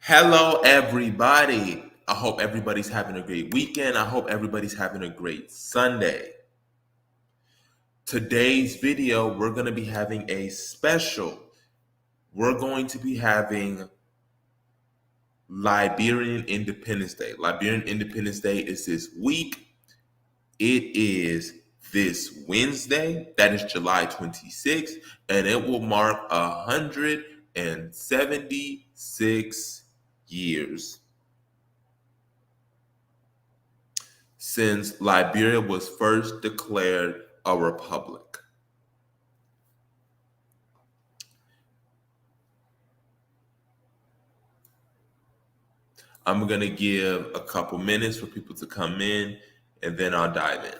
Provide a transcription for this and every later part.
Hello, everybody. I hope everybody's having a great weekend. I hope everybody's having a great Sunday. Today's video, we're going to be having a special. We're going to be having Liberian Independence Day. Liberian Independence Day is this week. It is this Wednesday. That is July 26th, and it will mark 176 years since Liberia was first declared a republic. I'm going to give a couple minutes for people to come in, and then I'll dive in.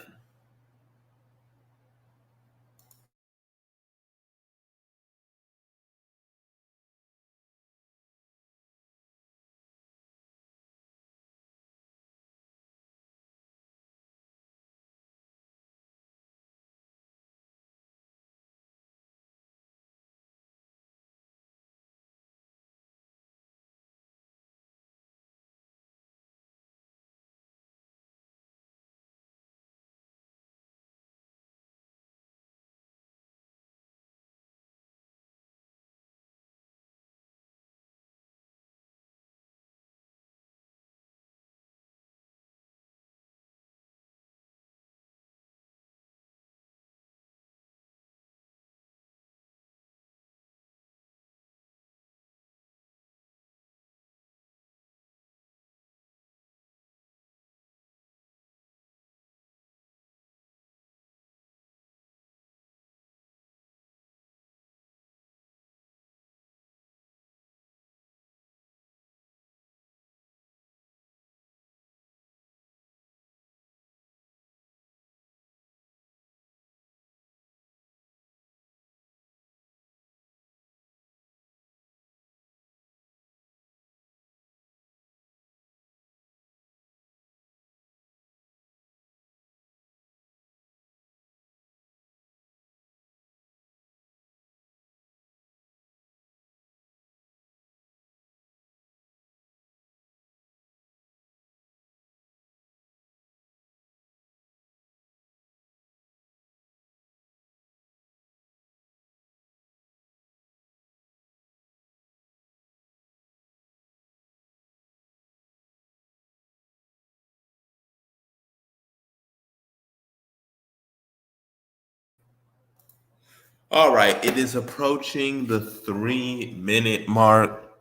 All right, it is approaching the 3-minute mark.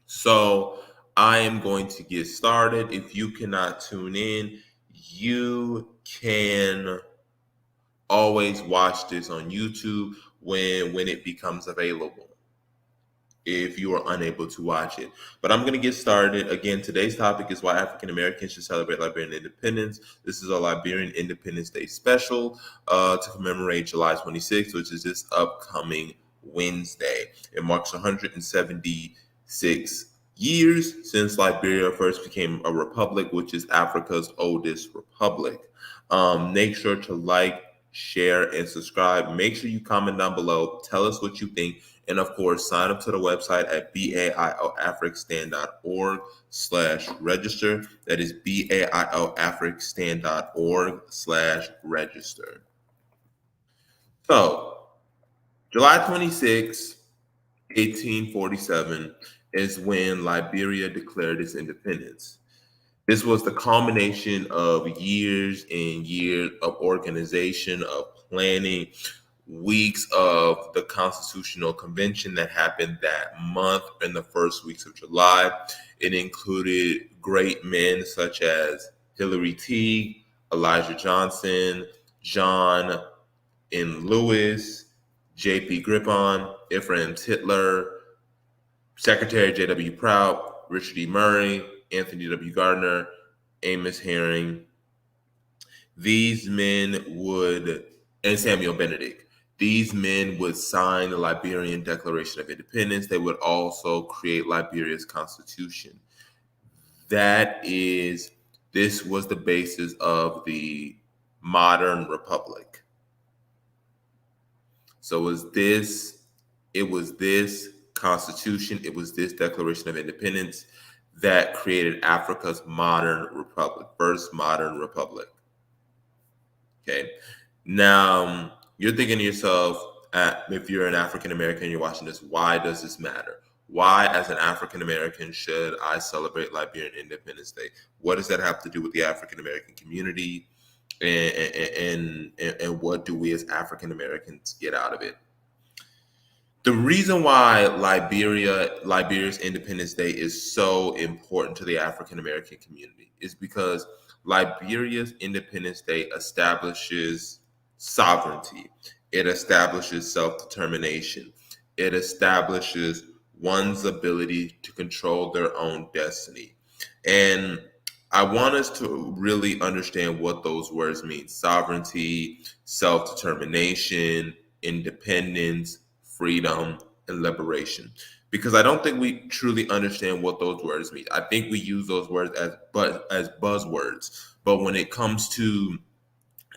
So I am going to get started. If you cannot tune in, you can always watch this on YouTube when it becomes available, if you are unable to watch it. But I'm going to get started. Again, today's topic is why African Americans should celebrate Liberian independence. This is a Liberian Independence Day special to commemorate July 26th, which is this upcoming Wednesday. It marks 176 years since Liberia first became a republic, which is Africa's oldest republic. Make sure to like, share, and subscribe. Make sure you comment down below. Tell us what you think. And of course, sign up to the website at baioafricstan.org/register. That is baioafricstan.org/register. So, July 26, 1847 is when Liberia declared its independence. This was the culmination of years and years of organization, of planning, weeks of the Constitutional Convention that happened that month in the first weeks of July. It included great men such as Hillary Teague, Elijah Johnson, John N. Lewis, J.P. Griffin, Ephraim Titler, Secretary J.W. Prout, Richard E. Murray, Anthony W. Gardner, Amos Herring. These men would, and Samuel Benedict, these men would sign the Liberian Declaration of Independence. They would also create Liberia's constitution. This was the basis of the modern republic. So it was this Constitution. It was this Declaration of Independence that created Africa's modern republic, first modern republic. Okay. Now, you're thinking to yourself, if you're an African American, you're watching this, why does this matter? Why, as an African American, should I celebrate Liberian Independence Day? What does that have to do with the African American community? And what do we as African Americans get out of it? The reason why Liberia's Independence Day is so important to the African American community is because Liberia's Independence Day establishes sovereignty. It establishes self-determination. It establishes one's ability to control their own destiny. And I want us to really understand what those words mean: sovereignty, self-determination, independence, freedom, and liberation. Because I don't think we truly understand what those words mean. I think we use those words as buzzwords. But when it comes to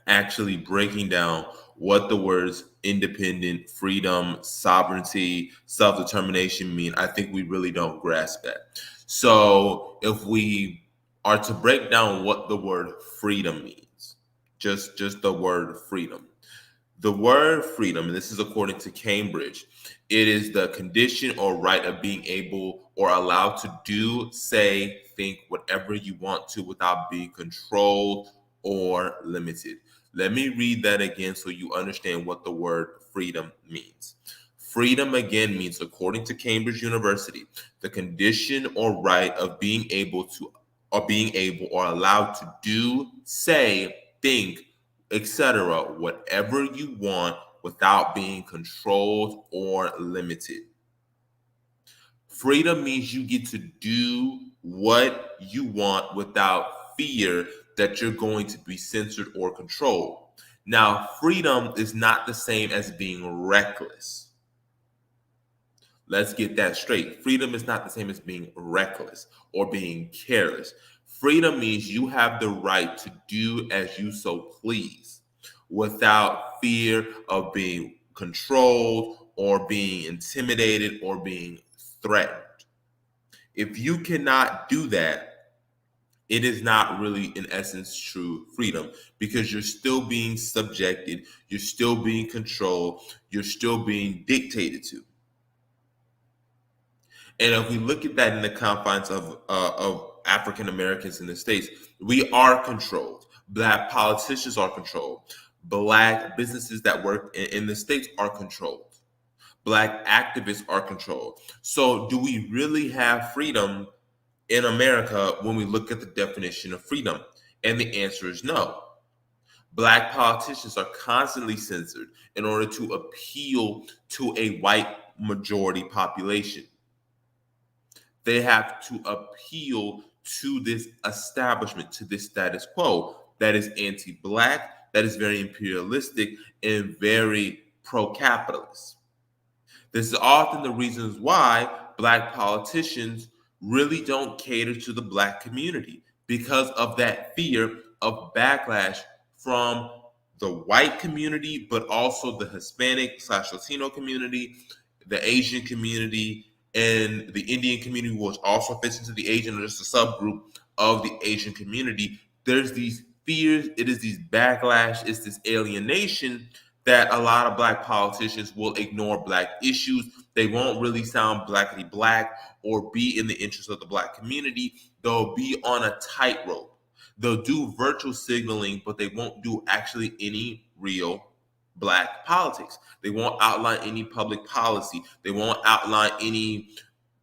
actually breaking down what the words independent, freedom, sovereignty, self-determination mean, I think we really don't grasp that. So if we are to break down what the word freedom means, just the word freedom. The word freedom, and this is according to Cambridge, it is the condition or right of being able or allowed to do, say, think whatever you want to without being controlled or limited. Let me read that again so you understand what the word freedom means. Freedom again means, according to Cambridge University, the condition or right of being able or allowed to do, say, think, etc., whatever you want without being controlled or limited. Freedom means you get to do what you want without fear that you're going to be censored or controlled. Now, freedom is not the same as being reckless. Let's get that straight. Freedom is not the same as being reckless or being careless. Freedom means you have the right to do as you so please without fear of being controlled or being intimidated or being threatened. If you cannot do that, it is not really, in essence, true freedom, because you're still being subjected, you're still being controlled, you're still being dictated to. And if we look at that in the confines of African Americans in the States, we are controlled. Black politicians are controlled. Black businesses that work in the States are controlled. Black activists are controlled. So do we really have freedom in America when we look at the definition of freedom? And the answer is no. Black politicians are constantly censored in order to appeal to a white majority population. They have to appeal to this establishment, to this status quo that is anti-Black, that is very imperialistic, and very pro-capitalist. This is often the reasons why Black politicians really don't cater to the Black community, because of that fear of backlash from the white community, but also the Hispanic/Latino community, the Asian community, and the Indian community, which also fits into the Asian, or just a subgroup of the Asian community. There's these fears, it is these backlash, it's this alienation that a lot of Black politicians will ignore Black issues. They won't really sound blackity Black or be in the interest of the Black community. They'll be on a tightrope. They'll do virtual signaling, but they won't do actually any real Black politics. They won't outline any public policy. They won't outline any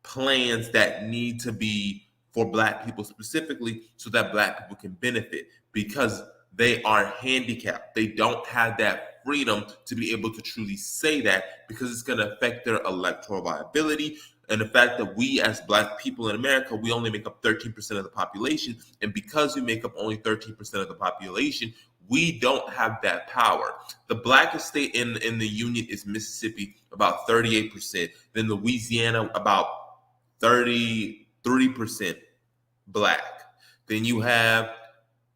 plans that need to be for Black people specifically, so that Black people can benefit, because they are handicapped. They don't have that freedom to be able to truly say that, because it's going to affect their electoral viability. And the fact that we as Black people in America, we only make up 13% of the population. And because we make up only 13% of the population, we don't have that power. The blackest state in the union is Mississippi, about 38%. Then Louisiana, about 33% Black. Then you have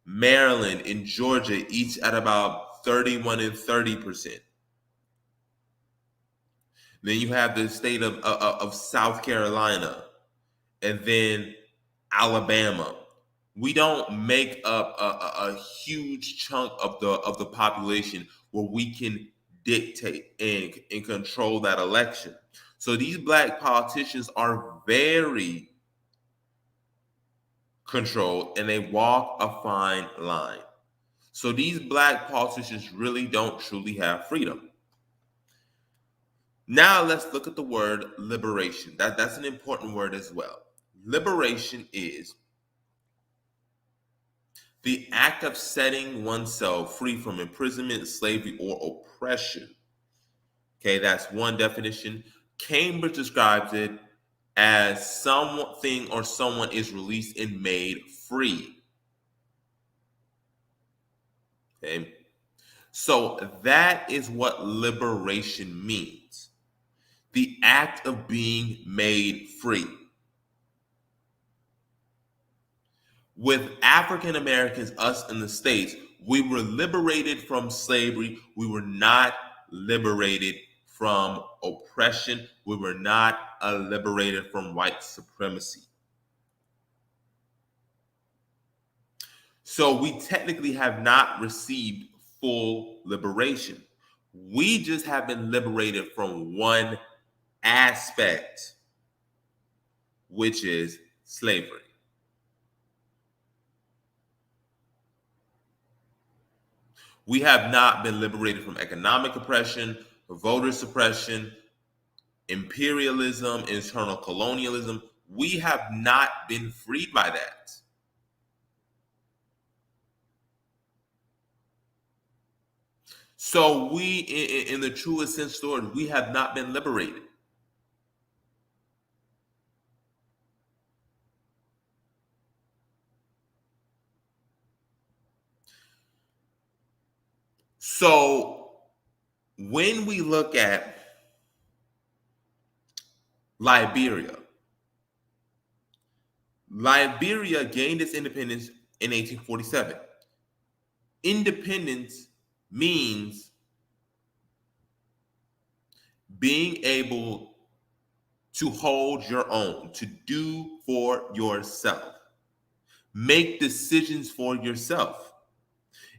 Maryland and Georgia, each at about 31 and 30%. Then you have the state of South Carolina, and then Alabama. We don't make up a huge chunk of the population where we can dictate and control that election. So these black politicians are very controlled and they walk a fine line. So these black politicians really don't truly have freedom. Now let's look at the word liberation. That's an important word as well. Liberation is the act of setting oneself free from imprisonment, slavery, or oppression. Okay, that's one definition. Cambridge describes it as something or someone is released and made free. Okay, so that is what liberation means. The act of being made free. With African Americans, us in the States, we were liberated from slavery. We were not liberated from oppression. We were not liberated from white supremacy. So we technically have not received full liberation. We just have been liberated from one aspect, which is slavery. We have not been liberated from economic oppression, voter suppression, imperialism, internal colonialism. We have not been freed by that. So we, in the truest sense of the word, we have not been liberated. So when we look at Liberia, Liberia gained its independence in 1847. Independence means being able to hold your own, to do for yourself, make decisions for yourself.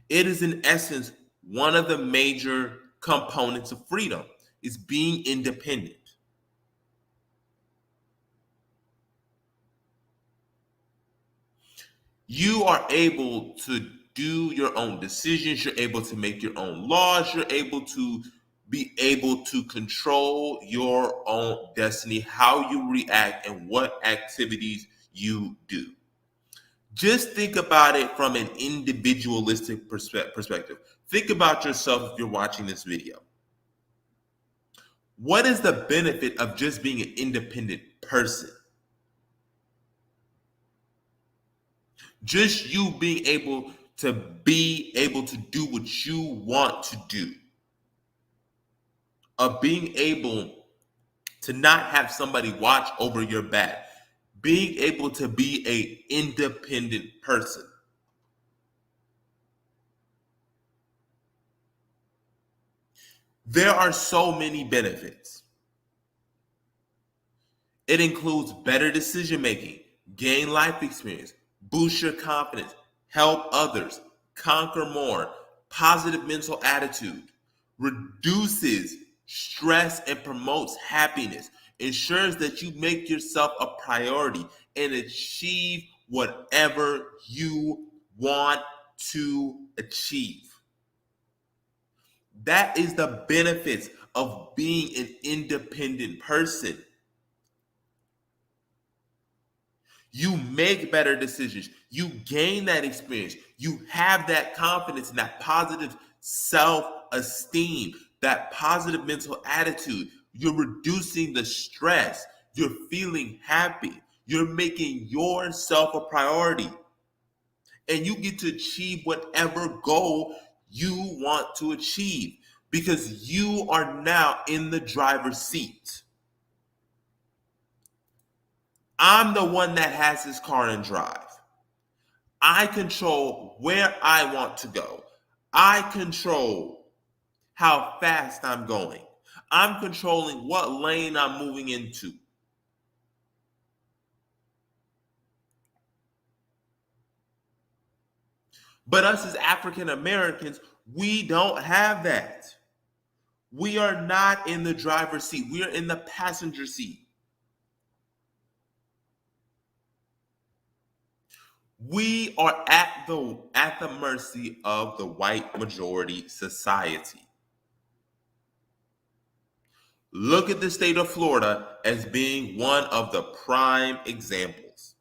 It is in essence one of the major components of freedom is being independent. You are able to do your own decisions, you're able to make your own laws, you're able to be able to control your own destiny, how you react and what activities you do. Just think about it from an individualistic perspective. Think about yourself if you're watching this video. What is the benefit of just being an independent person? Just you being able to do what you want to do. Of being able to not have somebody watch over your back. Being able to be an independent person. There are so many benefits. It includes better decision making, gain life experience, boost your confidence, help others, conquer more, positive mental attitude, reduces stress and promotes happiness, ensures that you make yourself a priority and achieve whatever you want to achieve. That is the benefits of being an independent person. You make better decisions. You gain that experience. You have that confidence and that positive self-esteem, that positive mental attitude. You're reducing the stress. You're feeling happy. You're making yourself a priority. And you get to achieve whatever goal you want to achieve because you are now in the driver's seat. I'm the one that has this car and drive. I control where I want to go. I control how fast I'm going. I'm controlling what lane I'm moving into. But us as African Americans, we don't have that. We are not in the driver's seat. We are in the passenger seat. We are at the mercy of the white majority society. Look at the state of Florida as being one of the prime examples.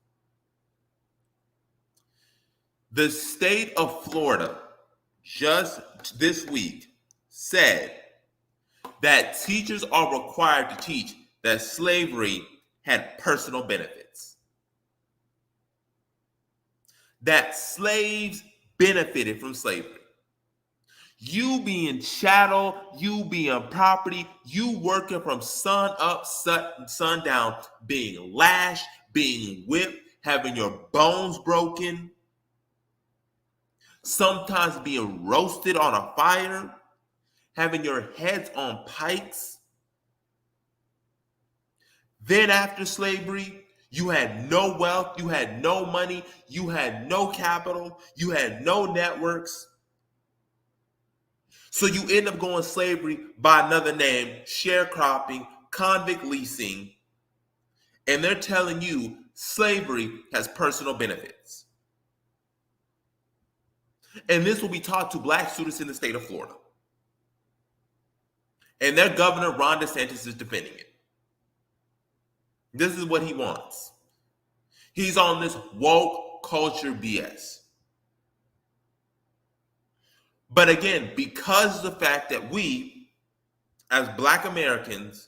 The state of Florida just this week said that teachers are required to teach that slavery had personal benefits, that slaves benefited from slavery. You being chattel, you being property, you working from sun up, sun down, being lashed, being whipped, having your bones broken, sometimes being roasted on a fire, having your heads on pikes. Then after slavery, you had no wealth, you had no money, you had no capital, you had no networks. So you end up going slavery by another name, sharecropping, convict leasing, and they're telling you slavery has personal benefits. And this will be taught to black students in the state of Florida. And their governor, Ron DeSantis, is defending it. This is what he wants. He's on this woke culture BS. But again, because of the fact that we, as black Americans,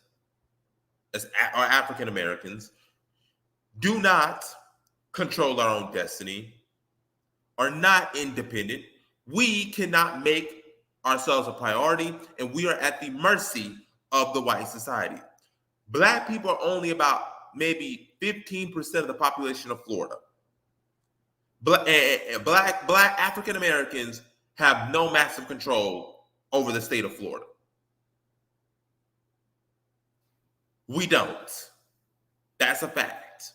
or African Americans, do not control our own destiny, are not independent, we cannot make ourselves a priority, and we are at the mercy of the white society. Black people are only about maybe 15% of the population of Florida. Black African Americans have no massive control over the state of Florida. We don't. That's a fact.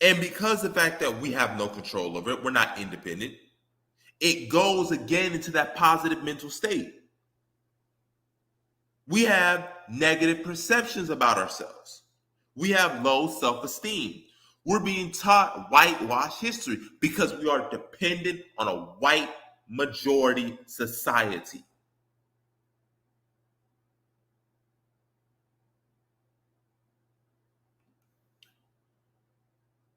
And because of the fact that we have no control over it, we're not independent, it goes again into that positive mental state. We have negative perceptions about ourselves. We have low self-esteem. We're being taught whitewash history because we are dependent on a white majority society.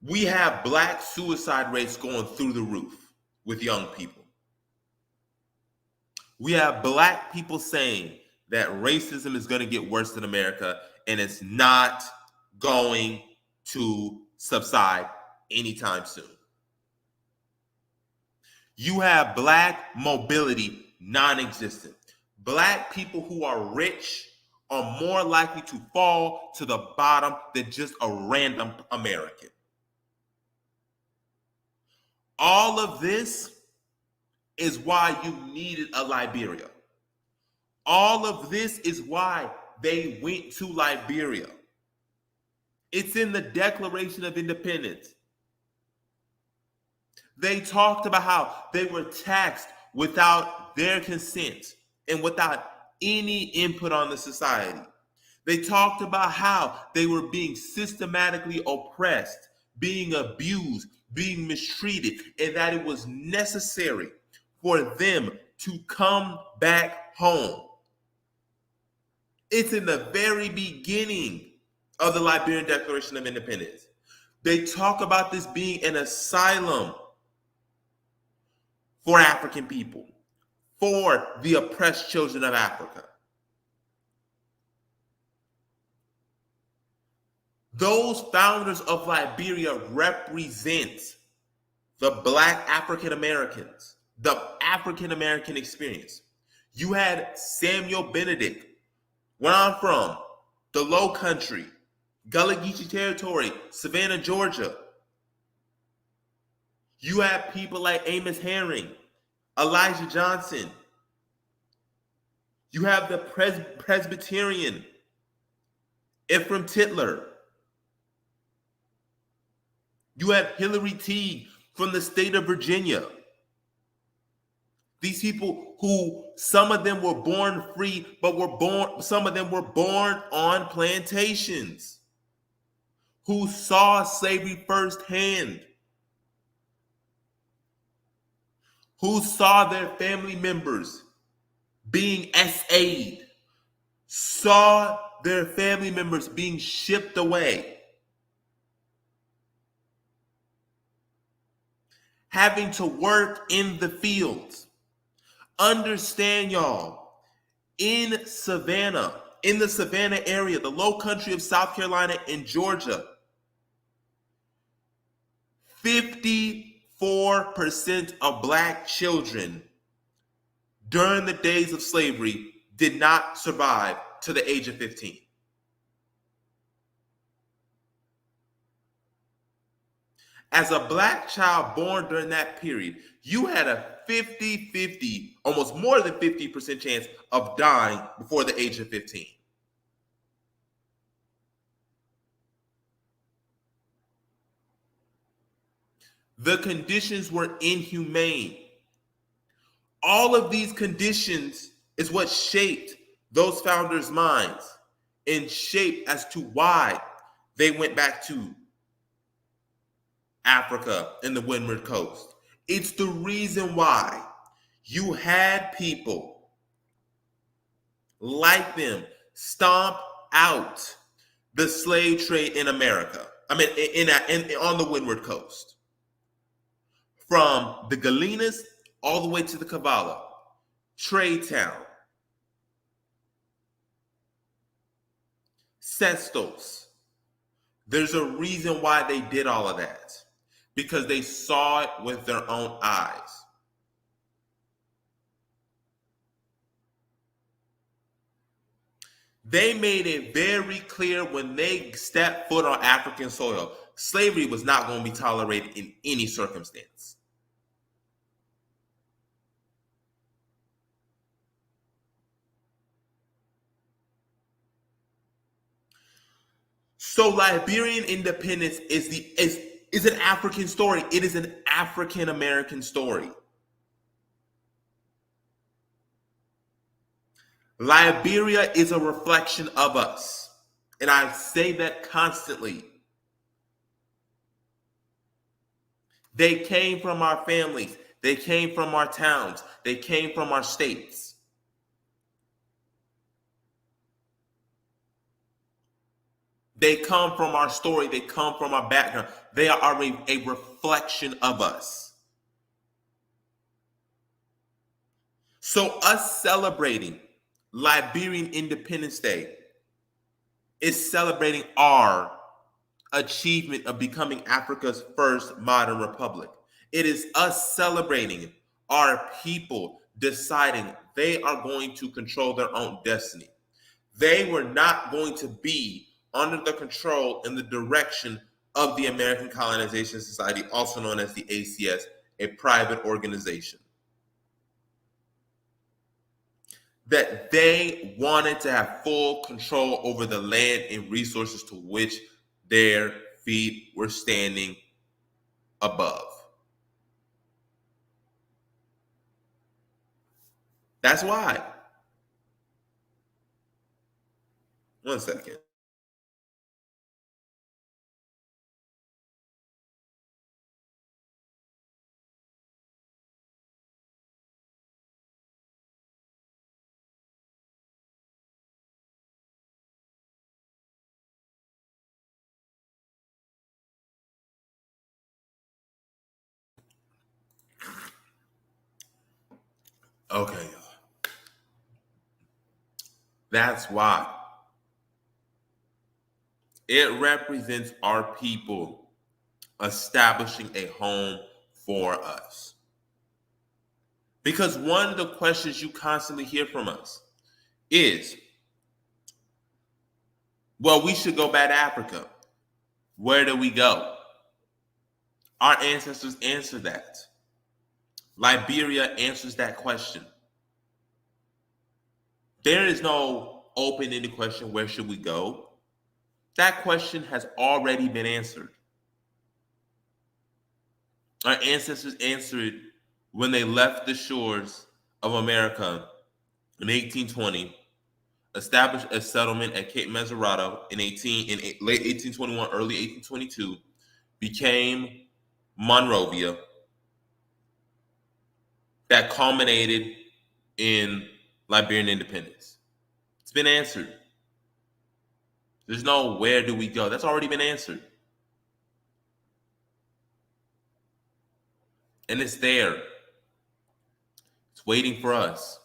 We have black suicide rates going through the roof with young people. We have black people saying that racism is going to get worse in America and it's not going to subside anytime soon. You have black mobility non-existent. Black people who are rich are more likely to fall to the bottom than just a random American. All of this is why you needed a Liberia. All of this is why they went to Liberia. It's in the Declaration of Independence. They talked about how they were taxed without their consent and without any input on the society. They talked about how they were being systematically oppressed, being abused, being mistreated, and that it was necessary for them to come back home. It's in the very beginning of the Liberian Declaration of Independence. They talk about this being an asylum for African people, for the oppressed children of Africa. Those founders of Liberia represent the black African Americans, the African American experience. You had Samuel Benedict, where I'm from, the Low Country, Gullah Geechee Territory, Savannah, Georgia. You have people like Amos Herring, Elijah Johnson. You have the Presbyterian, Ephraim Titler. You have Hillary Teague from the state of Virginia. These people who some of them were born free, but some of them were born on plantations, who saw slavery firsthand, who saw their family members being SA'd, saw their family members being shipped away, having to work in the fields. Understand, y'all, in the Savannah area, the low country of South Carolina and Georgia, 54% of Black children during the days of slavery did not survive to the age of 15. As a Black child born during that period, you had a 50-50, almost more than 50% chance of dying before the age of 15. The conditions were inhumane. All of these conditions is what shaped those founders' minds and shaped as to why they went back to Africa and the Windward Coast. It's the reason why you had people like them stomp out the slave trade in America. I mean, on the Windward Coast, from the Galenas all the way to the Cavala, Trade Town, Sestos. There's a reason why they did all of that, because they saw it with their own eyes. They made it very clear when they stepped foot on African soil, slavery was not going to be tolerated in any circumstance. So Liberian independence is an African story. It is an African American story. Liberia is a reflection of us. And I say that constantly. They came from our families. They came from our towns. They came from our states. They come from our story. They come from our background. They are a reflection of us. So us celebrating Liberian Independence Day is celebrating our achievement of becoming Africa's first modern republic. It is us celebrating our people deciding they are going to control their own destiny. They were not going to be under the control and the direction of the American Colonization Society, also known as the ACS, a private organization. That they wanted to have full control over the land and resources to which their feet were standing above. That's why. One second. Okay, y'all. That's why. It represents our people establishing a home for us. Because one of the questions you constantly hear from us is, well, we should go back to Africa. Where do we go? Our ancestors answered that. Liberia answers that question. There is no open-ended question, where should we go? That question has already been answered. Our ancestors answered when they left the shores of America in 1820, established a settlement at Cape Mesurado in late 1821, early 1822, became Monrovia, that culminated in Liberian independence. It's been answered. There's no where do we go. That's already been answered. And it's there. It's waiting for us.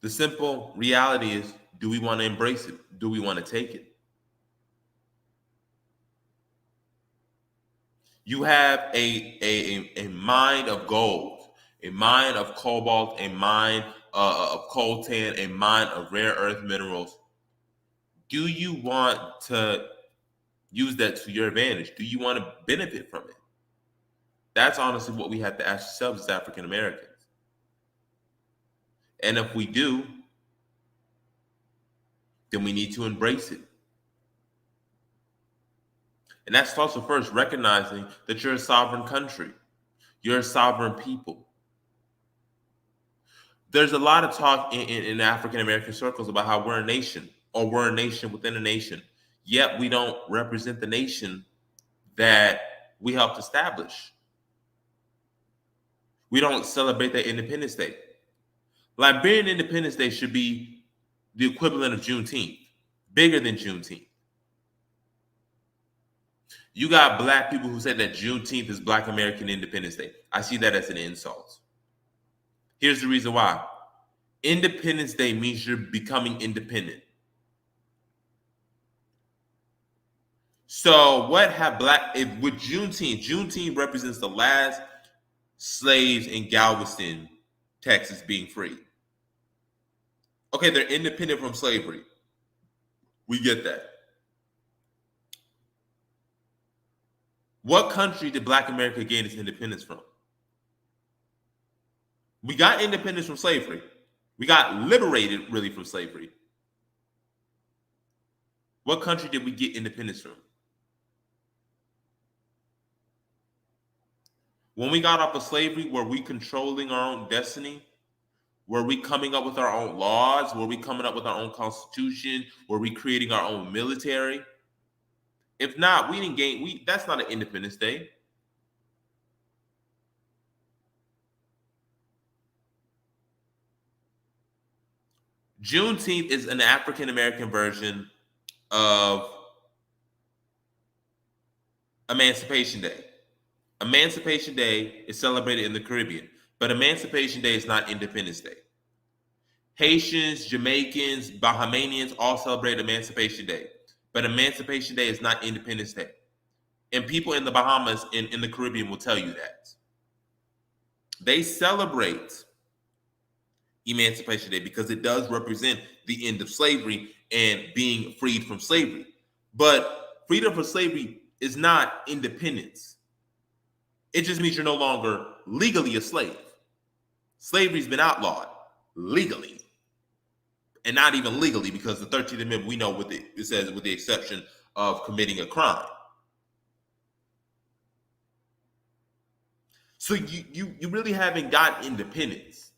The simple reality is, do we want to embrace it? Do we want to take it? You have a mind of gold, a mind of cobalt, a mind of coltan, a mind of rare earth minerals. Do you want to use that to your advantage? Do you want to benefit from it? That's honestly what we have to ask ourselves as African Americans. And if we do, then we need to embrace it. And that's also first recognizing that you're a sovereign country. You're a sovereign people. There's a lot of talk in African American circles about how we're a nation, or we're a nation within a nation. Yet we don't represent the nation that we helped establish. We don't celebrate that Independence Day. Liberian Independence Day should be the equivalent of Juneteenth, bigger than Juneteenth. You got Black people who say that Juneteenth is Black American Independence Day. I see that as an insult. Here's the reason why. Independence Day means you're becoming independent. So what have with Juneteenth represents the last slaves in Galveston, Texas being free. Okay, they're independent from slavery. We get that. What country did Black America gain its independence from? We got independence from slavery. We got liberated, really, from slavery. What country did we get independence from? When we got off of slavery, were we controlling our own destiny? Were we coming up with our own laws? Were we coming up with our own constitution? Were we creating our own military? If not, we didn't gain. That's not an Independence Day. Juneteenth is an African American version of Emancipation Day. Emancipation Day is celebrated in the Caribbean, but Emancipation Day is not Independence Day. Haitians, Jamaicans, Bahamians all celebrate Emancipation Day, but Emancipation Day is not Independence Day. And people in the Bahamas, in the Caribbean, will tell you that. They celebrate Emancipation Day because it does represent the end of slavery and being freed from slavery. But freedom from slavery is not independence. It just means you're no longer legally a slave. Slavery's been outlawed legally. And not even legally, because the 13th Amendment, we know what it says, with the exception of committing a crime. So you really haven't got independence.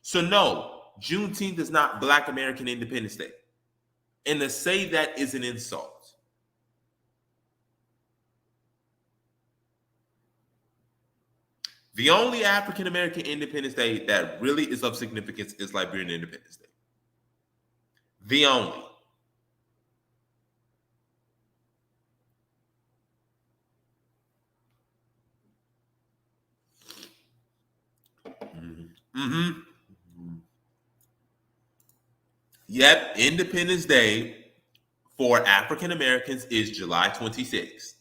So no, Juneteenth is not Black American Independence Day. And to say that is an insult. The only African American Independence Day that really is of significance is Liberian Independence Day. The only. Mm-hmm. Yep, Independence Day for African Americans is July 26th.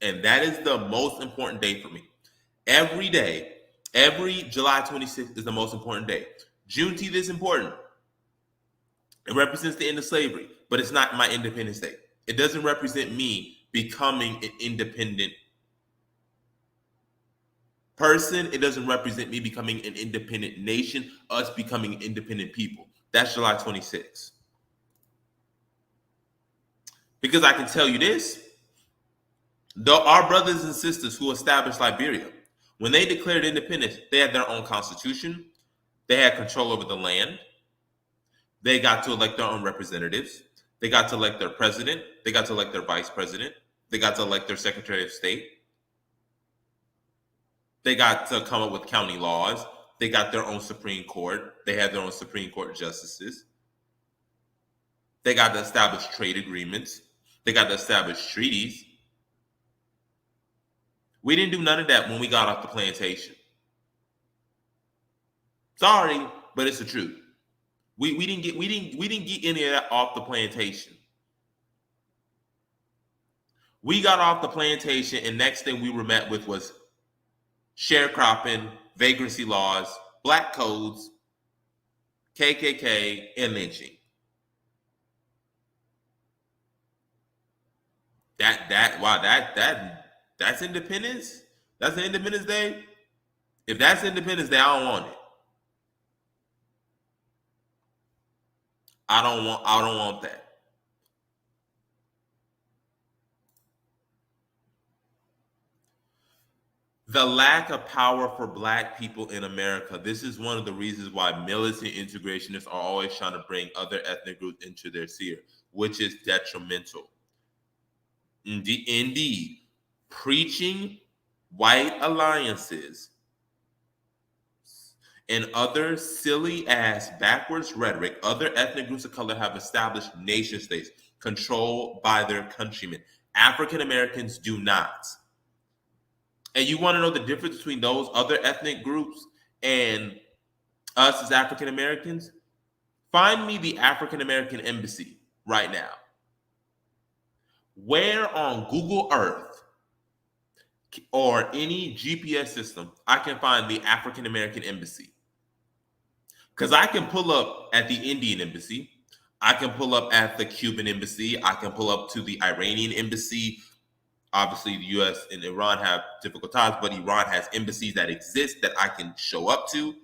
And that is the most important day for me. Every day, every July 26th is the most important day. Juneteenth is important. It represents the end of slavery, but it's not my Independence Day. It doesn't represent me becoming an independent person. It doesn't represent me becoming an independent nation, us becoming independent people. That's July 26th. Because I can tell you this, our brothers and sisters who established Liberia, when they declared independence, they had their own constitution. They had control over the land. They got to elect their own representatives. They got to elect their president. They got to elect their vice president. They got to elect their secretary of state. They got to come up with county laws. They got their own Supreme Court. They had their own Supreme Court justices. They got to establish trade agreements. They got to establish treaties. We didn't do none of that when we got off the plantation. Sorry, but it's the truth. We didn't get any of that off the plantation. We got off the plantation, and next thing we were met with was sharecropping, vagrancy laws, black codes, KKK, and lynching. That's independence. That's the Independence Day. If that's Independence Day, I don't want it. I don't want that. The lack of power for black people in America. This is one of the reasons why militant integrationists are always trying to bring other ethnic groups into their sphere, which is detrimental. Indeed, preaching white alliances and other silly ass backwards rhetoric, other ethnic groups of color have established nation states controlled by their countrymen. African Americans do not. And you want to know the difference between those other ethnic groups and us as African Americans? Find me the African American embassy right now. Where on Google Earth or any GPS system I can find the African American embassy? Because I can pull up at the Indian embassy. I can pull up at the Cuban embassy. I can pull up to the Iranian embassy. Obviously, the U.S. and Iran have difficult ties, but Iran has embassies that exist that I can show up to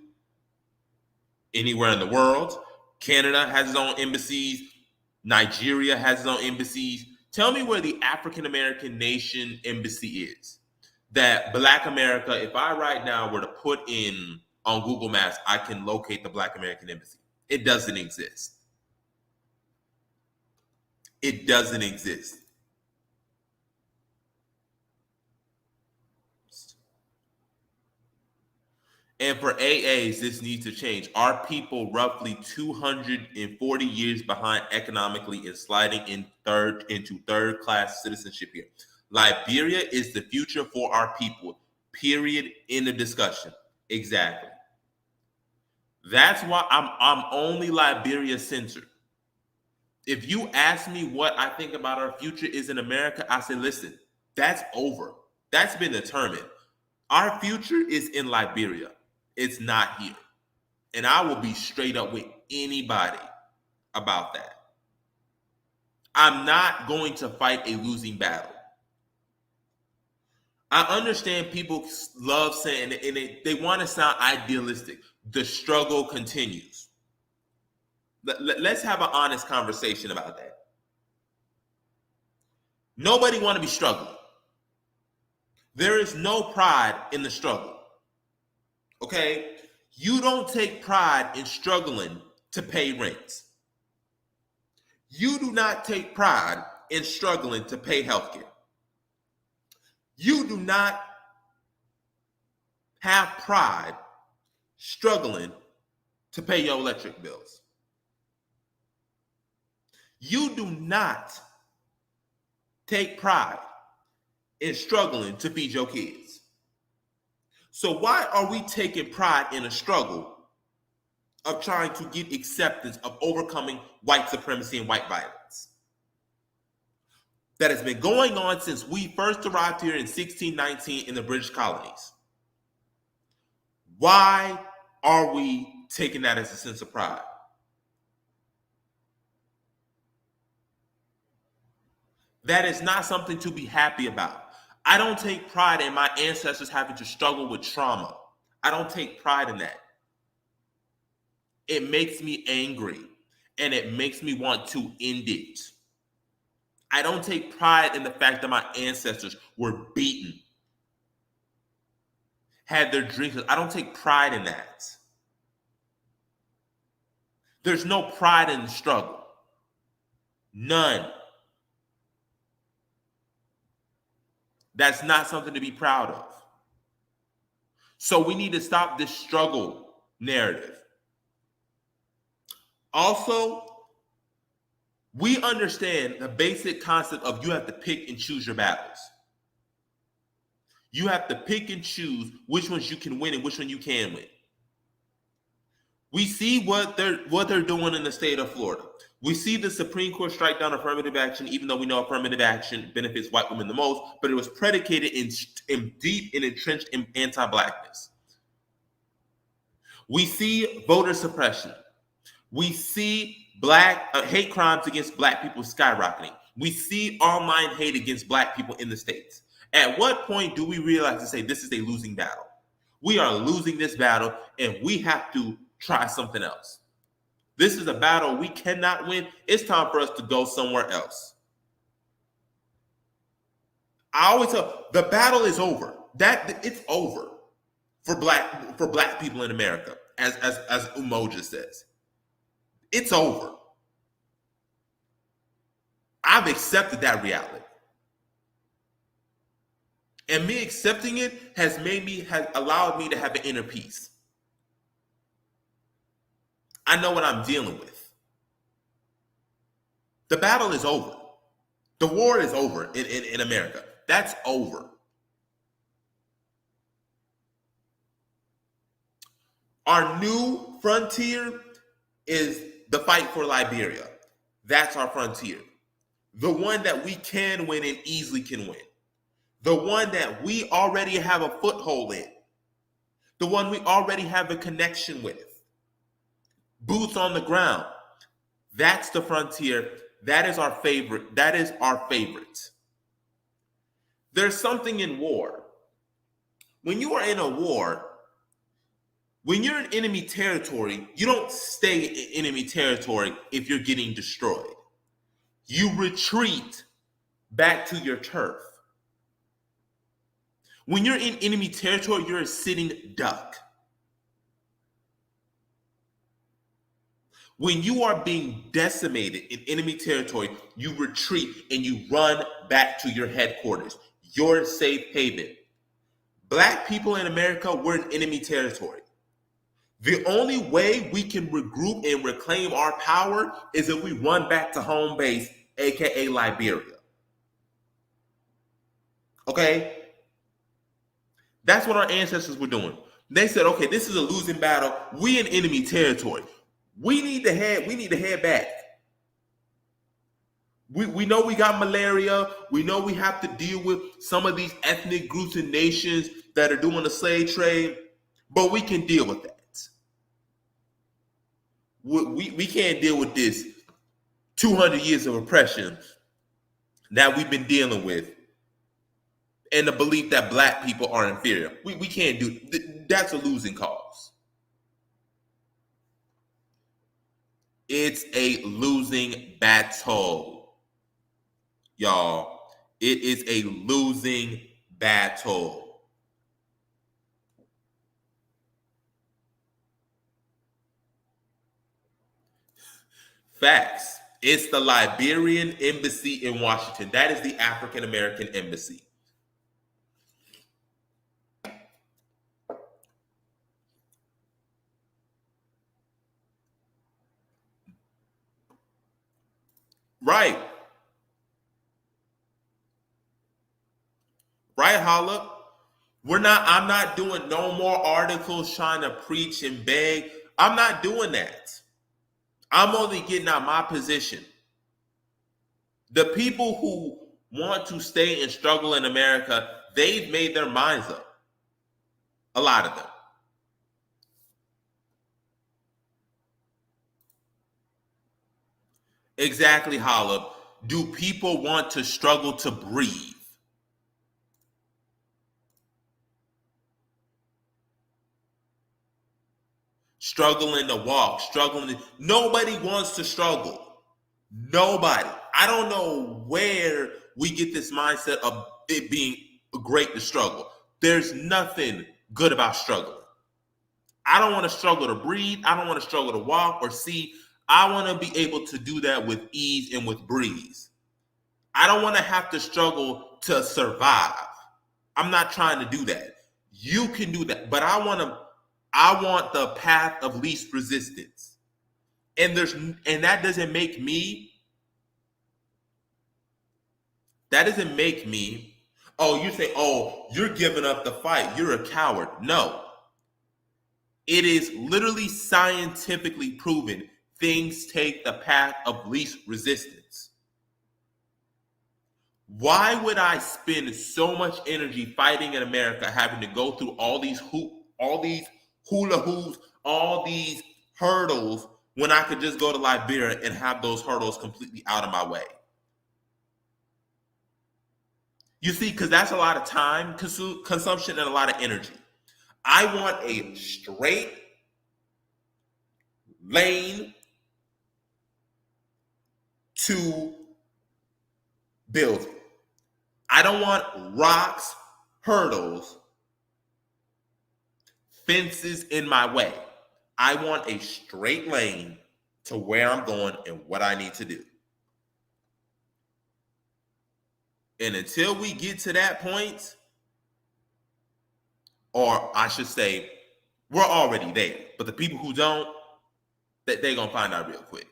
anywhere in the world. Canada has its own embassies. Nigeria has its own embassies. Tell me where the African American nation embassy is. That Black America, if I right now were to put in on Google Maps, I can locate the Black American embassy. It doesn't exist. It doesn't exist. And for AAs, this needs to change. Our people roughly 240 years behind economically and sliding into third-class citizenship here. Liberia is the future for our people, period, in the discussion. Exactly. That's why I'm only Liberia-centered. If you ask me what I think about our future is in America, I say, listen, that's over. That's been determined. Our future is in Liberia. It's not here. And I will be straight up with anybody about that. I'm not going to fight a losing battle. I understand people love saying, and they want to sound idealistic. The struggle continues. Let's have an honest conversation about that. Nobody want to be struggling. There is no pride in the struggle. Okay? You don't take pride in struggling to pay rent. You do not take pride in struggling to pay healthcare. You do not have pride struggling to pay your electric bills. You do not take pride in struggling to feed your kids. So why are we taking pride in a struggle of trying to get acceptance of overcoming white supremacy and white violence? That has been going on since we first arrived here in 1619 in the British colonies. Why are we taking that as a sense of pride? That is not something to be happy about. I don't take pride in my ancestors having to struggle with trauma. I don't take pride in that. It makes me angry and it makes me want to end it. I don't take pride in the fact that my ancestors were beaten, had their drinks. I don't take pride in that. There's no pride in the struggle. None. That's not something to be proud of. So we need to stop this struggle narrative. Also, we understand the basic concept of you have to pick and choose your battles. You have to pick and choose which ones you can win and which one you can win. We see what they're doing in the state of Florida. We see the Supreme Court strike down affirmative action, even though we know affirmative action benefits white women the most, but it was predicated in deep and entrenched in anti-blackness. We see voter suppression. We see black hate crimes against black people skyrocketing. We see online hate against black people in the States. At what point do we realize to say this is a losing battle? We are losing this battle and we have to try something else. This is a battle we cannot win. It's time for us to go somewhere else. I always tell the battle is over. That it's over for black people in America, as Umoja says. It's over. I've accepted that reality. And me accepting it has allowed me to have an inner peace. I know what I'm dealing with. The battle is over. The war is over in America. That's over. Our new frontier is the fight for Liberia. That's our frontier. The one that we can win and easily can win. The one that we already have a foothold in. The one we already have a connection with. Boots on the ground. That's the frontier. That is our favorite. That is our favorite. There's something in war. When you are in a war, when you're in enemy territory, you don't stay in enemy territory if you're getting destroyed. You retreat back to your turf. When you're in enemy territory, you're a sitting duck. When you are being decimated in enemy territory, you retreat and you run back to your headquarters, your safe haven. Black people in America, we're in enemy territory. The only way we can regroup and reclaim our power is if we run back to home base, aka Liberia. Okay? That's what our ancestors were doing. They said, okay, this is a losing battle. We in enemy territory. We need to head back. We know we got malaria. We know we have to deal with some of these ethnic groups and nations that are doing the slave trade, but we can deal with that. We can't deal with this 200 years of oppression that we've been dealing with and the belief that black people are inferior. We can't do that's a losing cause. It's a losing battle, y'all. It is a losing battle. Facts. It's the Liberian embassy in Washington. That is the African American embassy. Right. Right, Holla. I'm not doing no more articles trying to preach and beg. I'm not doing that. I'm only getting out my position. The people who want to stay and struggle in America, they've made their minds up. A lot of them. Exactly, Holla. Do people want to struggle to breathe? struggling to walk, nobody wants to struggle. Nobody. I don't know where we get this mindset of it being great to struggle. There's nothing good about struggling. I don't want to struggle to breathe. I don't want to struggle to walk or see. I want to be able to do that with ease and with breeze. I don't want to have to struggle to survive. I'm not trying to do that. You can do that, but I want the path of least resistance. And that doesn't make me, oh, you say, oh, you're giving up the fight. You're a coward. No. It is literally scientifically proven things take the path of least resistance. Why would I spend so much energy fighting in America, having to go through all these hula hoops, all these hurdles, when I could just go to Liberia and have those hurdles completely out of my way? You see, because that's a lot of time consumption and a lot of energy. I want a straight lane to build. I don't want rocks, hurdles, fences in my way. I want a straight lane to where I'm going and what I need to do. And until we get to that point, or I should say, we're already there. But the people who don't, they're going to find out real quick.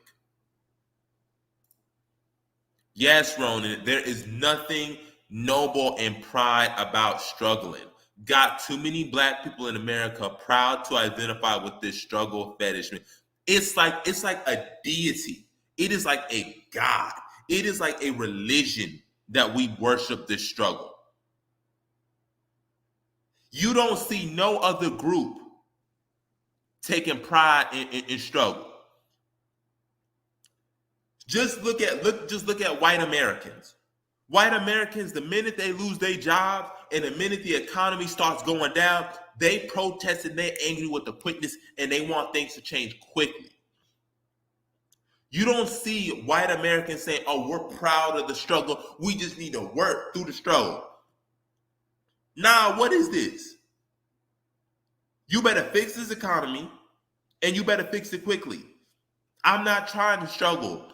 Yes, Ronan, there is nothing noble and pride about struggling. Got too many Black people in America proud to identify with this struggle fetish. It's like a deity. It is like a god. It is like a religion that we worship this struggle. You don't see no other group taking pride in struggle. Just look at white Americans. White Americans, the minute they lose their jobs and the minute the economy starts going down, they protest and they're angry with the quickness and they want things to change quickly. You don't see white Americans saying, oh, we're proud of the struggle. We just need to work through the struggle. Nah, what is this? You better fix this economy and you better fix it quickly. I'm not trying to struggle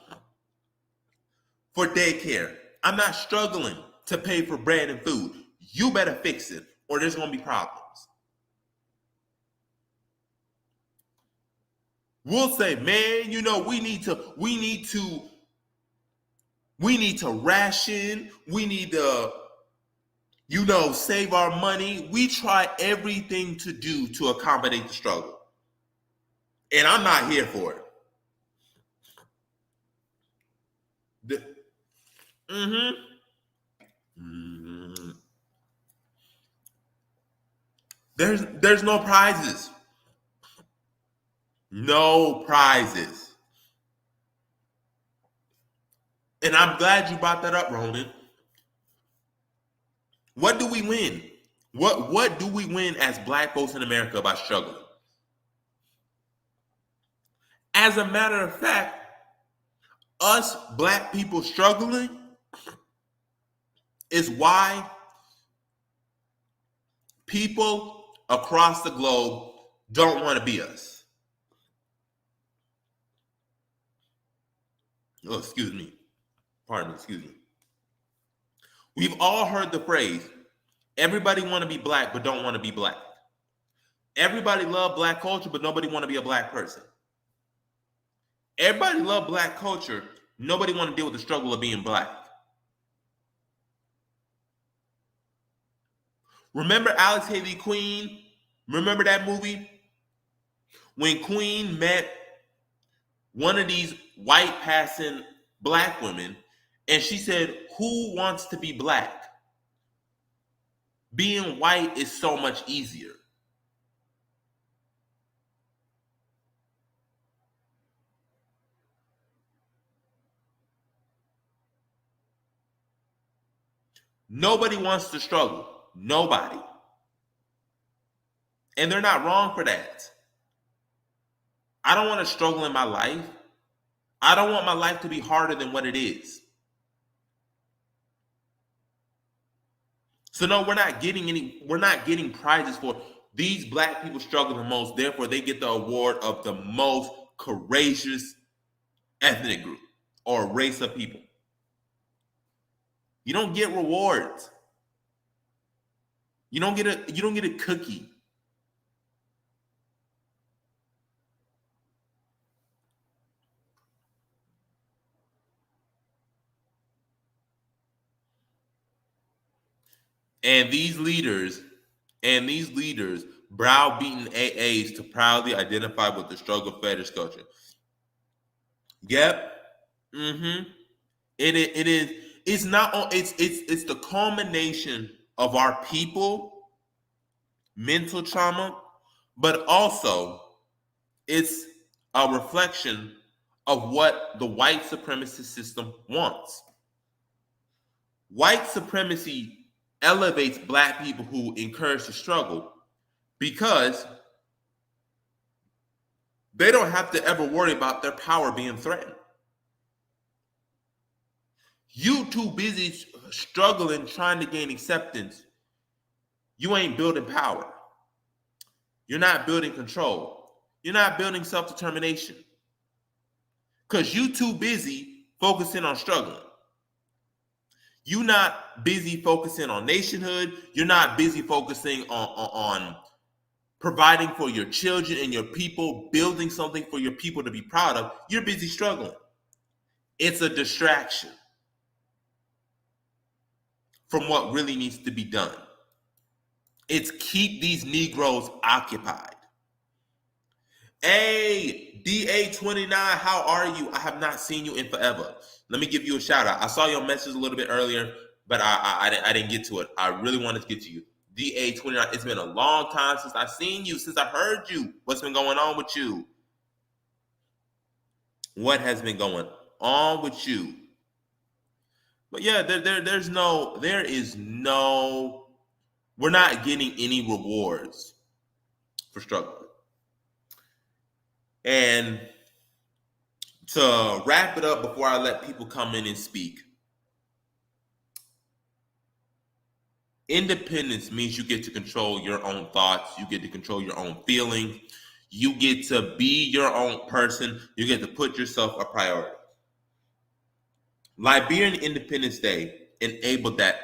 for daycare. I'm not struggling to pay for bread and food. You better fix it or there's going to be problems. We'll say, man, we need to ration. We need to, save our money. We try everything to do to accommodate the struggle. And I'm not here for it. There's no prizes. No prizes. And I'm glad you brought that up, Ronan. What do we win? What do we win as Black folks in America by struggling? As a matter of fact, us Black people struggling is why people across the globe don't want to be us. Oh, excuse me. Pardon me, excuse me. We've all heard the phrase, everybody want to be Black but don't want to be Black. Everybody love Black culture but nobody want to be a Black person. Everybody love Black culture, nobody want to deal with the struggle of being Black. Remember Alex Haley Queen? Remember that movie? When Queen met one of these white passing Black women, and she said, who wants to be Black? Being white is so much easier. Nobody wants to struggle. Nobody. And they're not wrong for that. I don't want to struggle in my life. I don't want my life to be harder than what it is. So no, we're not getting prizes for these black people struggle the most, therefore they get the award of the most courageous ethnic group or race of people. You don't get rewards. You don't get a cookie. And these leaders browbeaten AAs to proudly identify with the struggle fetish culture. Yep. Mm-hmm. It is it's not it's the culmination of our people mental trauma, but also it's a reflection of what the white supremacist system wants. White supremacy elevates black people who encourage the struggle because they don't have to ever worry about their power being threatened. You too busy struggling trying to gain acceptance. You ain't building power. You're not building control. You're not building self-determination. Because you too busy focusing on struggling. You're not busy focusing on nationhood. You're not busy focusing on providing for your children and your people, building something for your people to be proud of. You're busy struggling. It's a distraction from what really needs to be done. It's keep these Negroes occupied. Hey, DA29, how are you? I have not seen you in forever. Let me give you a shout out. I saw your message a little bit earlier, but I didn't get to it. I really wanted to get to you. DA29, it's been a long time since I've seen you, since I heard you. What's been going on with you? What has been going on with you? But yeah, we're not getting any rewards for struggling. And to wrap it up before I let people come in and speak, independence means you get to control your own thoughts, you get to control your own feelings, you get to be your own person, you get to put yourself a priority. Liberian Independence Day enabled that.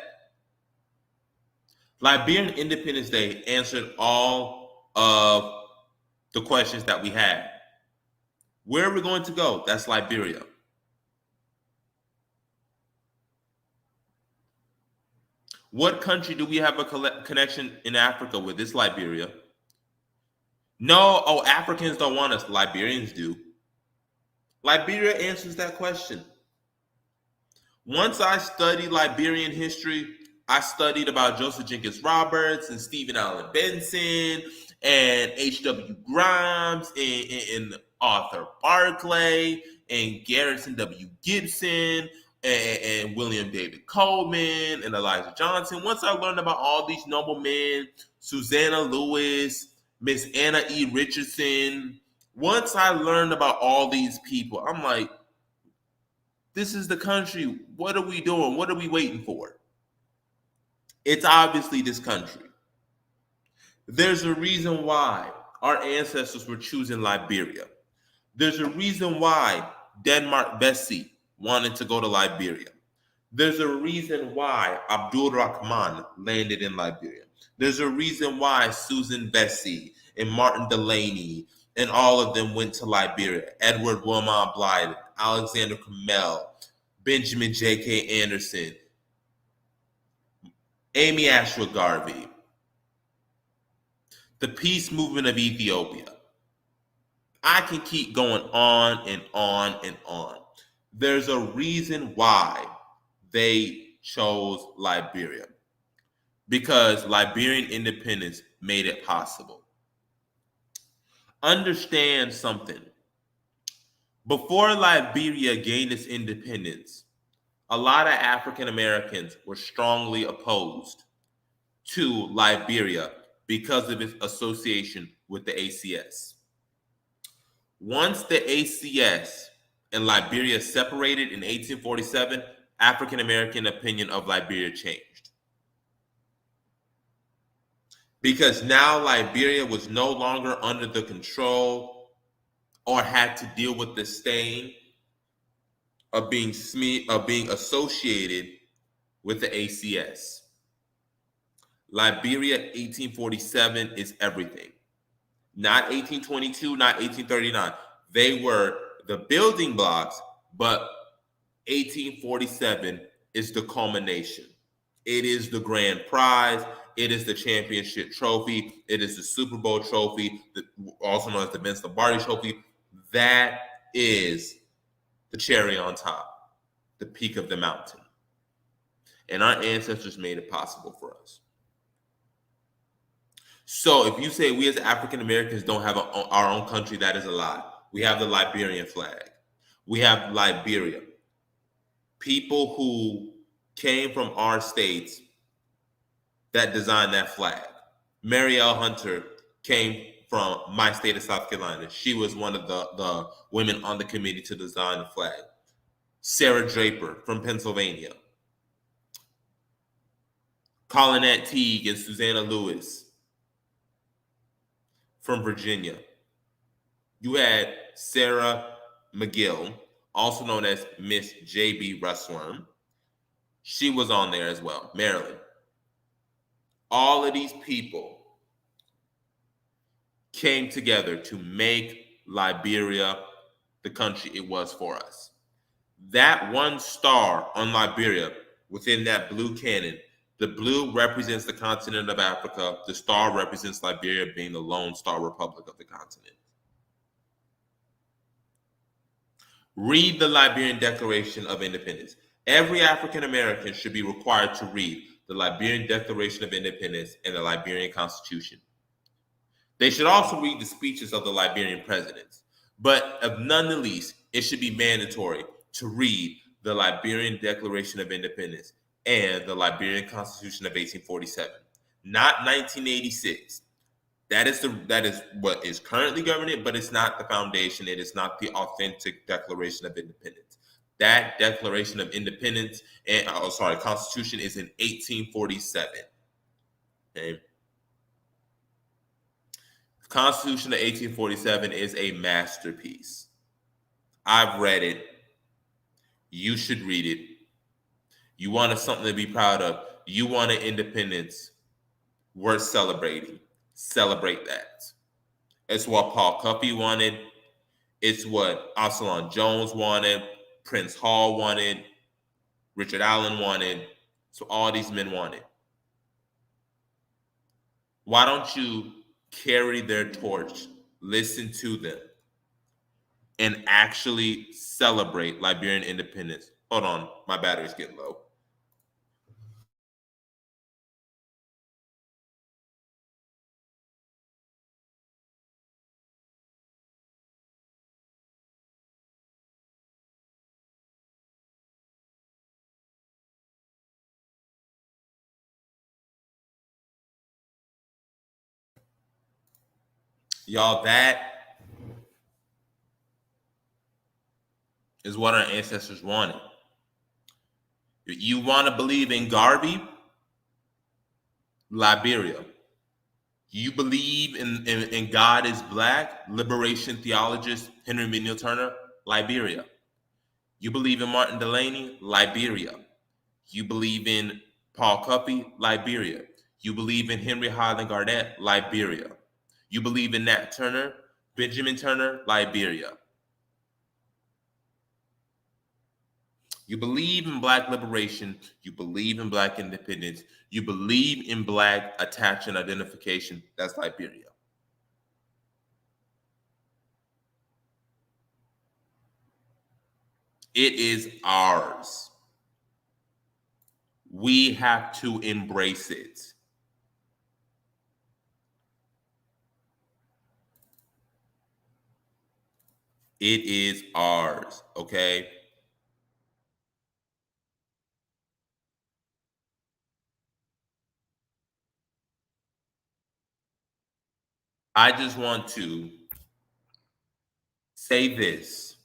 Liberian Independence Day answered all of the questions that we had. Where are we going to go? That's Liberia. What country do we have a connection in Africa with? It's Liberia. No, oh, Africans don't want us. Liberians do. Liberia answers that question. Once I studied Liberian history, I studied about Joseph Jenkins Roberts and Stephen Allen Benson and H.W. Grimes and Arthur Barclay and Garrison W. Gibson and William David Coleman and Elijah Johnson. Once I learned about all these noblemen, Susanna Lewis, Miss Anna E. Richardson, once I learned about all these people, I'm like, this is the country. What are we doing? What are we waiting for? It's obviously this country. There's a reason why our ancestors were choosing Liberia. There's a reason why Denmark Vesey wanted to go to Liberia. There's a reason why Abdul Rahman landed in Liberia. There's a reason why Susan Vesey and Martin Delaney and all of them went to Liberia. Edward Wilmot Blythe, Alexander Kamel, Benjamin J.K. Anderson, Amy Ashwa Garvey, the peace movement of Ethiopia. I can keep going on and on and on. There's a reason why they chose Liberia. Because Liberian independence made it possible. Understand something. Before Liberia gained its independence, a lot of African Americans were strongly opposed to Liberia because of its association with the ACS. Once the ACS and Liberia separated in 1847, African American opinion of Liberia changed. Because now Liberia was no longer under the control or had to deal with the stain of being associated with the ACS. Liberia 1847 is everything. Not 1822, not 1839. They were the building blocks, but 1847 is the culmination. It is the grand prize. It is the championship trophy. It is the Super Bowl trophy, also known as the Vince Lombardi trophy. That is the cherry on top, the peak of the mountain. And our ancestors made it possible for us. So if you say we as African Americans don't have our own country, that is a lie. We have the Liberian flag. We have Liberia. People who came from our states that designed that flag. Marielle Hunter came from my state of South Carolina. She was one of the women on the committee to design the flag. Sarah Draper from Pennsylvania. Collinette Teague and Susanna Lewis from Virginia. You had Sarah McGill, also known as Miss J.B. Russworm. She was on there as well, Maryland. All of these people came together to make Liberia the country it was for us. That one star on Liberia within that blue cannon, the blue represents the continent of Africa. The star represents Liberia being the lone star republic of the continent. Read the Liberian Declaration of Independence. Every African American should be required to read the Liberian Declaration of Independence and the Liberian Constitution. They should also read the speeches of the Liberian presidents. But of none the least, it should be mandatory to read the Liberian Declaration of Independence and the Liberian Constitution of 1847, not 1986. That is what is currently governing, but it's not the foundation. It is not the authentic Declaration of Independence. That Declaration of Independence and Constitution is in 1847. Okay. The Constitution of 1847 is a masterpiece. I've read it. You should read it. You want something to be proud of. You want an independence worth celebrating. Celebrate that. It's what Paul Cuffey wanted. It's what Absalom Jones wanted. Prince Hall wanted. Richard Allen wanted. So all these men wanted. Why don't you carry their torch, listen to them, and actually celebrate Liberian independence? Hold on, my battery's getting low. Y'all, that is what our ancestors wanted. You want to believe in Garvey? Liberia. You believe in God is Black? Liberation theologist Henry Miniel Turner? Liberia. You believe in Martin Delany? Liberia. You believe in Paul Cuffey? Liberia. You believe in Henry Highland Garnett? Liberia. You believe in Nat Turner? Benjamin Turner? Liberia. You believe in Black liberation. You believe in Black independence. You believe in Black attachment identification. That's Liberia. It is ours. We have to embrace it. It is ours, okay? I just want to say this.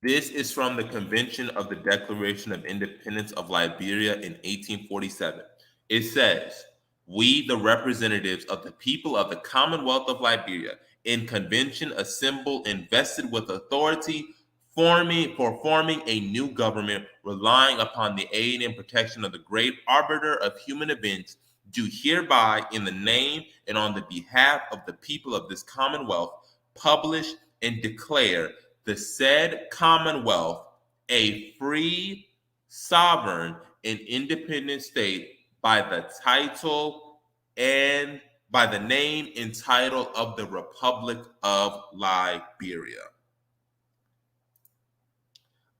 This is from the Convention of the Declaration of Independence of Liberia in 1847. It says, "We, the representatives of the people of the Commonwealth of Liberia, in convention assembled and vested with authority forming a new government, relying upon the aid and protection of the great arbiter of human events, do hereby, in the name and on the behalf of the people of this Commonwealth, publish and declare the said Commonwealth a free, sovereign, and independent state by the title and by the name and title of the Republic of Liberia."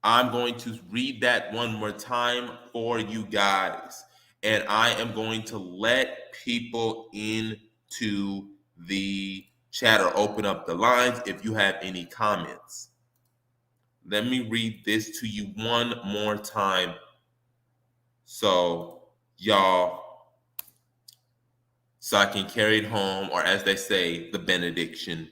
I'm going to read that one more time for you guys, and I am going to let people into the chat or open up the lines if you have any comments. Let me read this to you one more time so I can carry it home, or as they say, the benediction.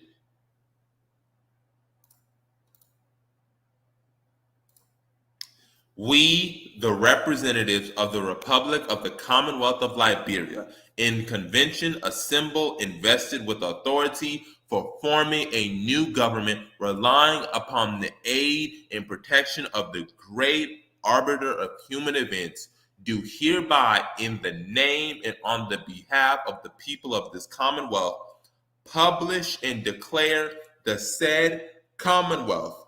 We, the representatives of the Republic of the Commonwealth of Liberia, in convention assembled and vested with authority for forming a new government, relying upon the aid and protection of the great arbiter of human events, do hereby, in the name and on the behalf of the people of this Commonwealth, publish and declare the said Commonwealth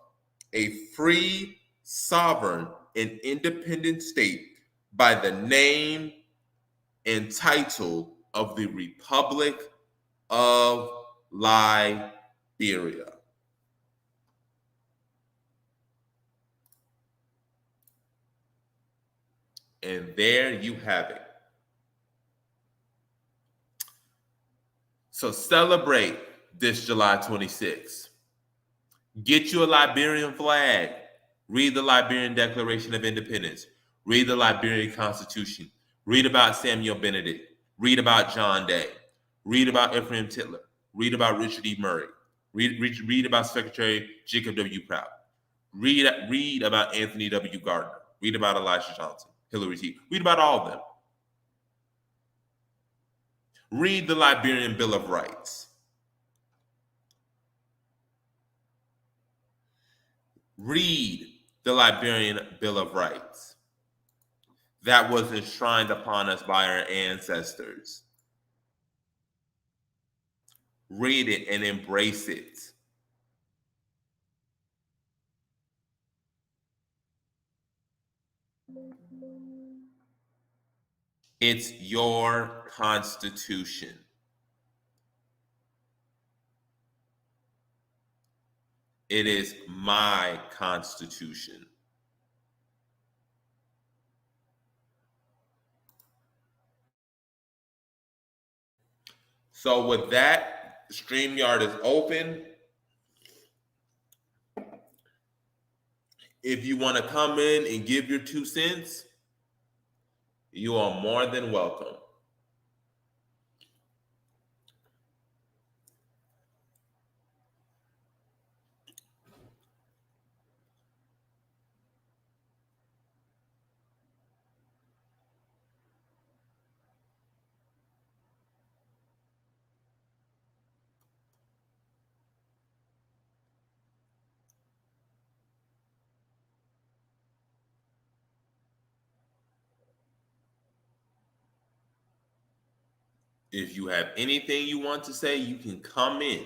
a free, sovereign, and independent state by the name and title of the Republic of Liberia. And there you have it. So celebrate this July 26th. Get you a Liberian flag. Read the Liberian Declaration of Independence. Read the Liberian Constitution. Read about Samuel Benedict. Read about John Day. Read about Ephraim Titler. Read about Richard E. Murray. Read about Secretary Jacob W. Proud. Read about Anthony W. Gardner. Read about Elijah Johnson, Hillary T. Read about all of them. Read the Liberian Bill of Rights. Read the Liberian Bill of Rights that was enshrined upon us by our ancestors. Read it and embrace it. It's your Constitution. It is my Constitution. So with that, StreamYard is open. If you want to come in and give your 2 cents, you are more than welcome. If you have anything you want to say, you can come in.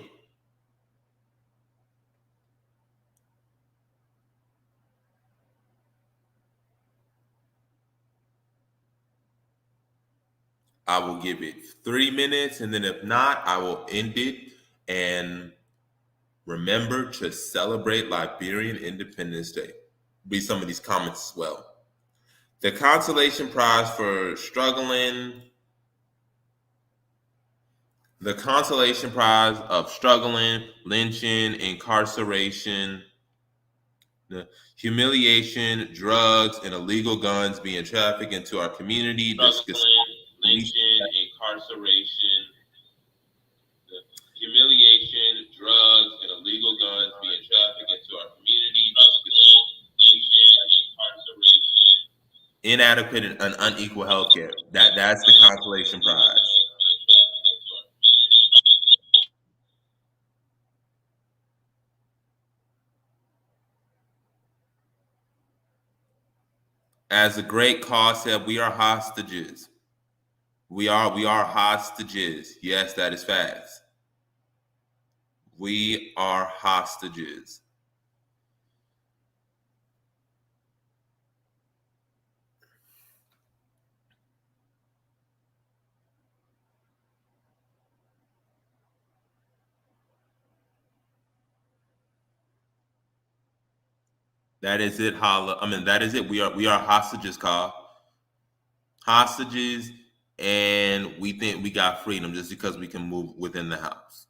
I will give it 3 minutes, and then if not, I will end it. And remember to celebrate Liberian Independence Day. Read some of these comments as well. The consolation prize for struggling. The consolation prize of struggling, lynching, incarceration, the humiliation, drugs, and illegal guns being trafficked into our community. Lynching, incarceration, inadequate and unequal healthcare. That's the consolation prize. As the great cause said, we are hostages. We are hostages. Yes, that is facts. We are hostages. That is it, holla. I mean, that is it. We are hostages, Carl. Hostages, and we think we got freedom just because we can move within the house.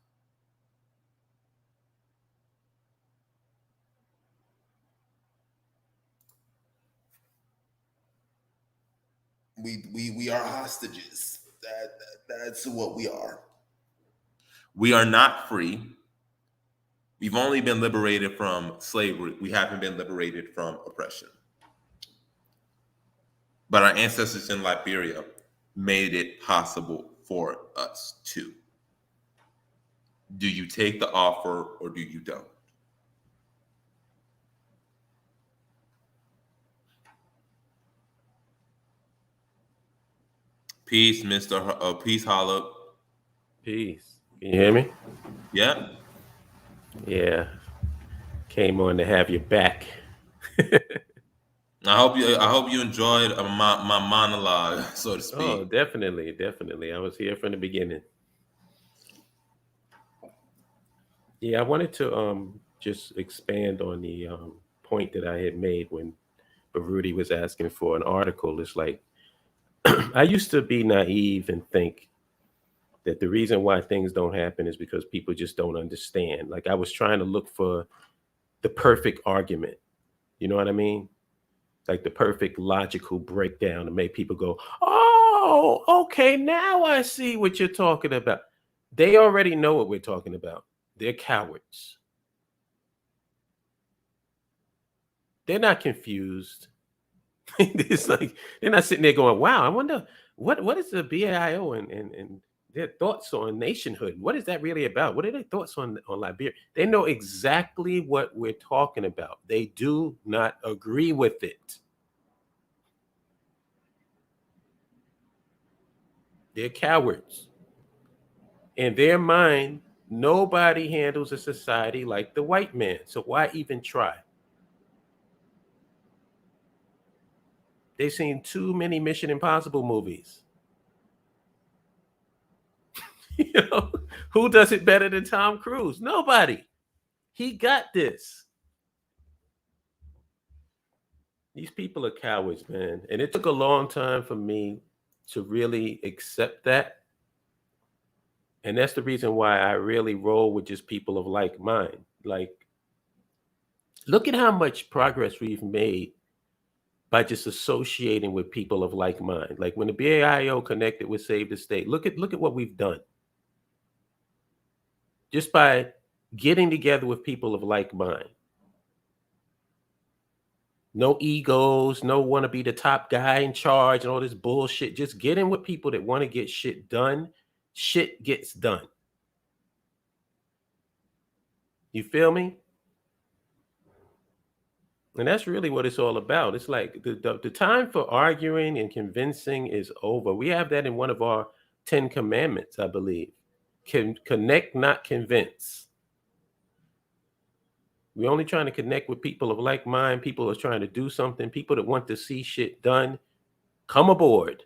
We are hostages. That's what we are. We are not free. We've only been liberated from slavery. We haven't been liberated from oppression. But our ancestors in Liberia made it possible for us to. Do you take the offer or do you don't? Peace, Mr. Peace, Hollow. Peace. Can you hear me? Yeah. Yeah. Came on to have you back. I hope you enjoyed my monologue, so to Oh, speak. definitely, definitely. I was here from the beginning. Yeah, I wanted to just expand on the point that I had made when Baruti was asking for an article. It's like I used to be naive and think that the reason why things don't happen is because people just don't understand. Like I was trying to look for the perfect argument. You know what I mean? Like the perfect logical breakdown to make people go, "Oh, okay, now I see what you're talking about." They already know what we're talking about. They're cowards. They're not confused. It's like they're not sitting there going, "Wow, I wonder what is the BAIO and their thoughts on nationhood? What is that really about? What are their thoughts on Liberia?" They know exactly what we're talking about. They do not agree with it. They're cowards. In their mind, nobody handles a society like the white man. So why even try? They've seen too many Mission Impossible movies. You know, who does it better than Tom Cruise? Nobody. He got this. These people are cowards, man. And it took a long time for me to really accept that. And that's the reason why I really roll with just people of like mind. Like, look at how much progress we've made by just associating with people of like mind. Like when the BAIO connected with Save the State, look at what we've done. Just by getting together with people of like mind. No egos, no want to be the top guy in charge and all this bullshit. Just get in with people that want to get shit done. Shit gets done. You feel me? And that's really what it's all about. It's like the time for arguing and convincing is over. We have that in one of our 10 commandments, I believe. Can connect, not convince. We're only trying to connect with people of like mind, people who are trying to do something, people that want to see shit done. Come aboard.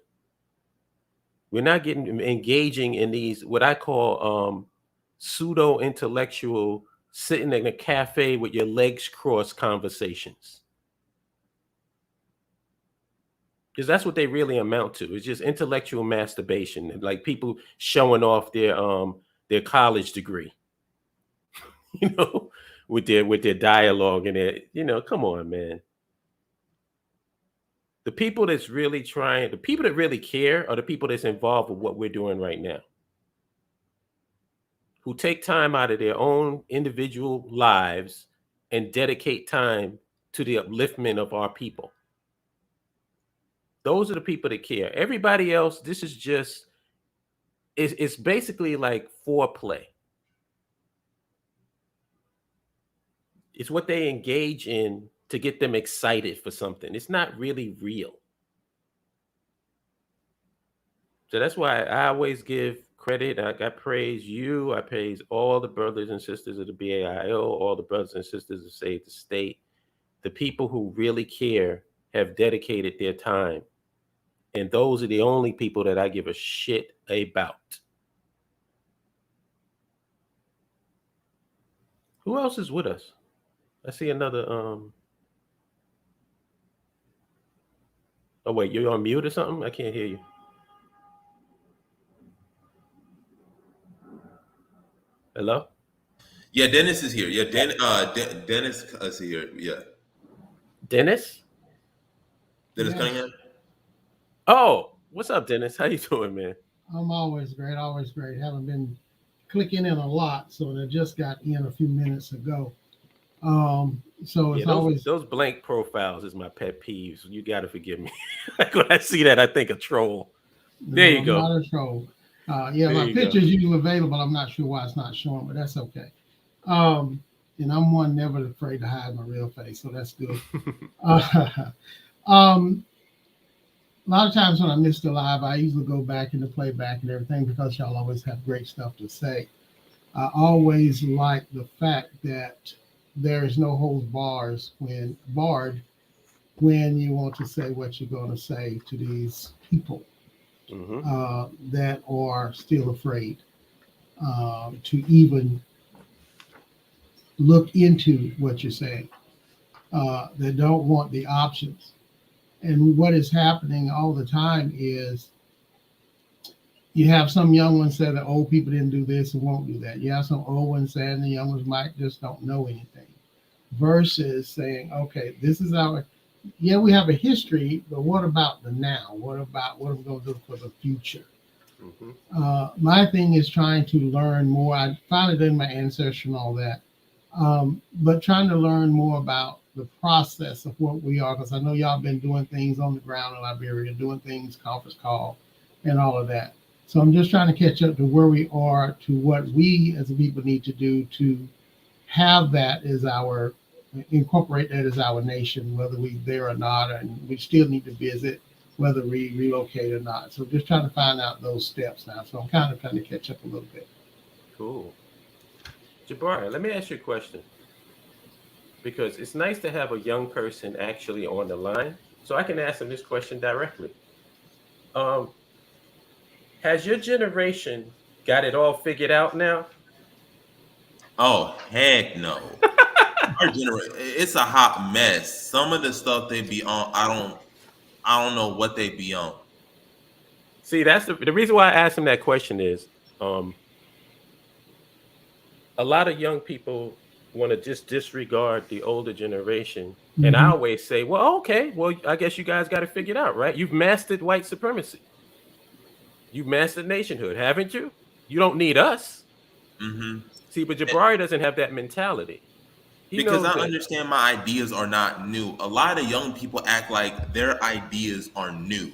We're not getting engaging in these what I call pseudo intellectual sitting in a cafe with your legs crossed conversations. Because that's what they really amount to. It's just intellectual masturbation, like people showing off their college degree, you know, with their dialogue and their, come on, man. The people that's really trying, the people that really care are the people that's involved with what we're doing right now, who take time out of their own individual lives and dedicate time to the upliftment of our people. Those are the people that care. Everybody else, this is just it's basically like foreplay. It's what they engage in to get them excited for something. It's not really real. So that's why I always give credit. I praise you. I praise all the brothers and sisters of the BAIO, all the brothers and sisters of Save the State. The people who really care have dedicated their time. And those are the only people that I give a shit about. Who else is with us? I see another oh wait, you're on mute or something? I can't hear you. Hello? Yeah, Dennis is here. Yeah, Dennis is here. Yeah, Dennis? Dennis Yes, Cunningham. Oh, what's up, Dennis? How you doing, man? I'm always great, always great. Haven't been clicking in a lot, so I just got in a few minutes ago. So Yeah, it's those always, those blank profiles is my pet peeves. You gotta forgive me. Like when I see that, I think a troll. There no, you I'm go. not a troll. Yeah, There my you go. picture is usually available. I'm not sure why it's not showing, but that's okay. Um, and I'm one never afraid to hide my real face, so that's good. Uh, um, a lot of times when I miss the live, I usually go back into playback and everything because y'all always have great stuff to say. I always like the fact that there is no holds barred when you want to say what you're going to say to these people Hmm. that are still afraid to even look into what you're saying, that don't want the options. And what is happening all the time is you have some young ones say that old people didn't do this and won't do that. You have some old ones saying the young ones might just don't know anything. Versus saying, okay, this is our, yeah, we have a history, but what about the now? What about what are we going to do for the future? Hmm. My thing is trying to learn more. I finally did my ancestry and all that, but trying to learn more about the process of what we are, because I know y'all been doing things on the ground in Liberia, doing things, conference call, and all of that. So I'm just trying to catch up to where we are, to what we as a people need to do to have that as our incorporate that as our nation, whether we there or not, and we still need to visit whether we relocate or not. So just trying to find out those steps now. So I'm kind of trying to catch up a little bit. Cool. Jabari, let me ask you a question because it's nice to have a young person actually on the line, so I can ask them this question directly. Um, has your generation got it all figured out now? Oh heck no. Our generation, it's a hot mess. Some of the stuff they be on, I don't know what they be on. See, that's the reason why I asked him that question is um, a lot of young people want to just disregard the older generation. And I Mm-hmm. always say, well, okay, well, I guess you guys got it figured out, right? You've mastered white supremacy. You've mastered nationhood, haven't you? You don't need us. Hmm. See, but Jabari doesn't have that mentality. He Because knows I that. understand my ideas are not new. A lot of young people act like their ideas are new.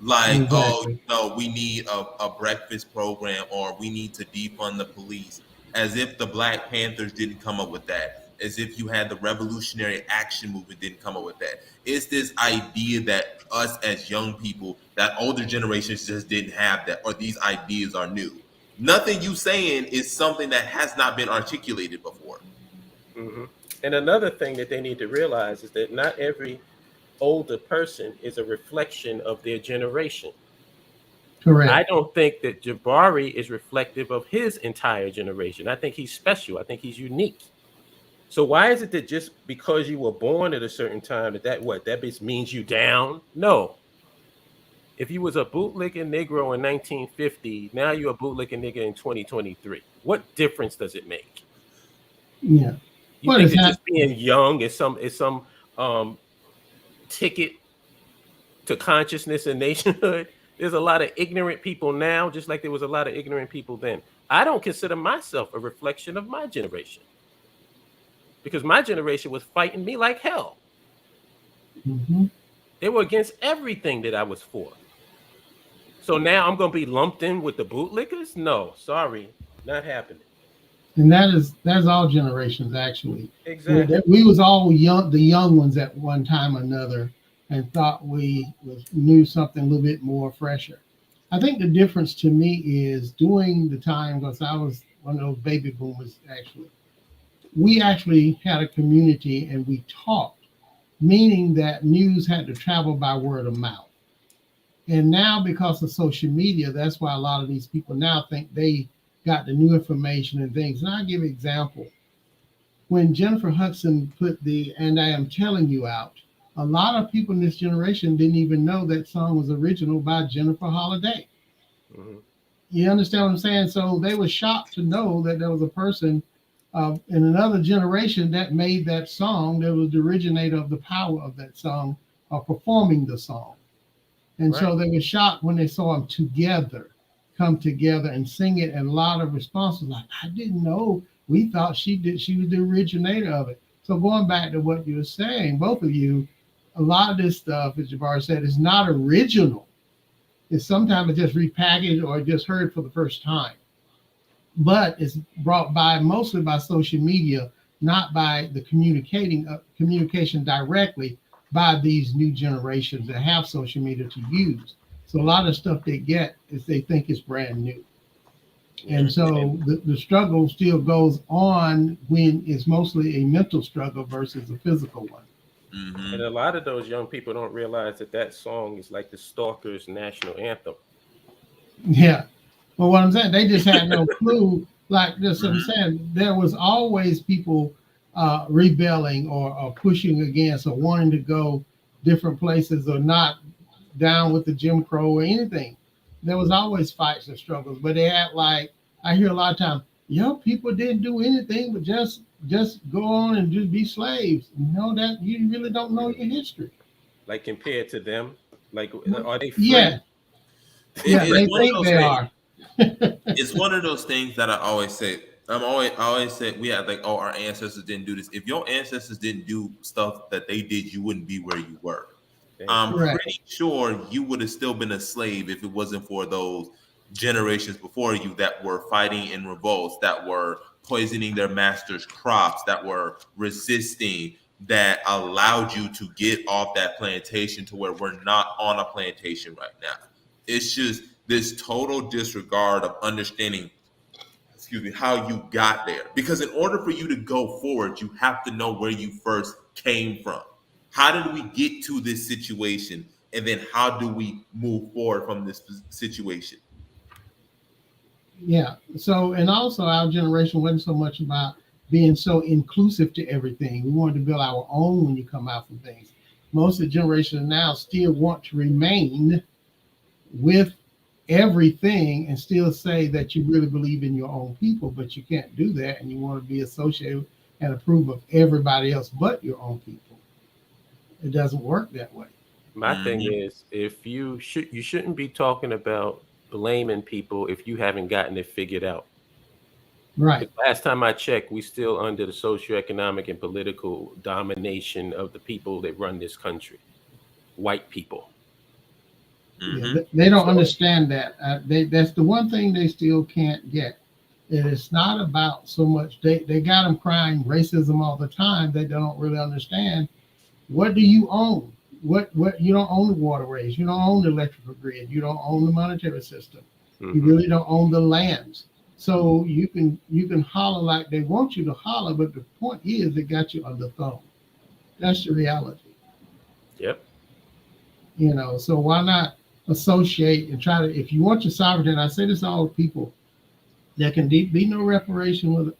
Like, oh, Exactly. we need a breakfast program or we need to defund the police. As if the Black Panthers didn't come up with that. As if you had the Revolutionary Action Movement didn't come up with that. It's this idea that us as young people, that older generations just didn't have that, or these ideas are new. Nothing you saying is something that has not been articulated before. Hmm. And another thing that they need to realize is that not every older person is a reflection of their generation. I Correct. don't think that Jabari is reflective of his entire generation. I think he's special. I think he's unique. So why is it that just because you were born at a certain time that just means you down? No. If you was a bootlicking Negro in 1950, now you're a bootlicking nigga in 2023. What difference does it make? Yeah. You What think is that just happening? being young is some um ticket to consciousness and nationhood? There's a lot of ignorant people now, just like there was a lot of ignorant people then. I don't consider myself a reflection of my generation because my generation was fighting me like hell. Hmm. They were against everything that I was for. So now I'm going to be lumped in with the bootlickers? No, sorry, not happening. And that's all generations actually. Exactly. We was all young, the young ones at one time or another, and thought knew something a little bit more fresher. I think the difference to me is during the time, because I was one of those baby boomers actually, we actually had a community and we talked, meaning that news had to travel by word of mouth. And now, because of social media, that's why a lot of these people now think they got the new information and things. And I'll give an example. When Jennifer Hudson put the "And I Am Telling You" out, a lot of people in this generation didn't even know that song was original by Jennifer Holiday. Mm-hmm. You understand what I'm saying? So they were shocked to know that there was a person in another generation that made that song, that was the originator of the power of that song, performing the song. And Right. so they were shocked when they saw them come together and sing it. And a lot of responses like, I didn't know. We thought she was the originator of it. So going back to what you were saying, both of you, a lot of this stuff, as Jabbar said, is not original. It's sometimes just repackaged or just heard for the first time. But it's brought by mostly by social media, not by the communication directly by these new generations that have social media to use. So a lot of stuff they get is they think it's brand new. And so the struggle still goes on when it's mostly a mental struggle versus a physical one. Mm-hmm. And a lot of those young people don't realize that song is like the Stalkers' national anthem. Yeah. But what I'm saying, they just had no clue. Like this, I'm Mm-hmm. saying there was always people rebelling or pushing against or wanting to go different places or not down with the Jim Crow or anything. There was always fights and struggles, but they had like I hear a lot of times, young people didn't do anything but just go on and just be slaves. You know that you really don't know your history. Like compared to them, like are they Yeah, free? yeah, It's they one of think those they things. are. It's one of those things that I always say. I always say we have like, oh, our ancestors didn't do this. If your ancestors didn't do stuff that they did, you wouldn't be where you were. Thank I'm you. Right. pretty sure you would have still been a slave if it wasn't for those generations before you that were fighting in revolts, that were poisoning their masters' crops, that were resisting, that allowed you to get off that plantation to where we're not on a plantation right now. It's just this total disregard of understanding, excuse me, how you got there. Because in order for you to go forward, you have to know where you first came from. How did we get to this situation? And then how do we move forward from this situation? Yeah. So, and also our generation wasn't so much about being so inclusive to everything. We wanted to build our own when you come out from things. Most of the generation now still want to remain with everything and still say that you really believe in your own people, but you can't do that. And you want to be associated and approve of everybody else but your own people. It doesn't work that way. My thing Mm-hmm. is, if you shouldn't be talking about blaming people if you haven't gotten it figured out. Right. Because last time I checked, we still under the socioeconomic and political domination of the people that run this country, white people. Yeah, Mm-hmm. they don't So understand that. That's the one thing they still can't get. It's not about so much. They got them crying racism all the time. They don't really understand. What do you own? What you don't own the waterways. You don't own the electrical grid. You don't own the monetary system. You mhm. really don't own the lands. So you can holler like they want you to holler, but the point is they got you under thumb. That's the reality. Yep. So why not associate and try to, if you want your sovereignty, and I say this to all people, there can be no reparation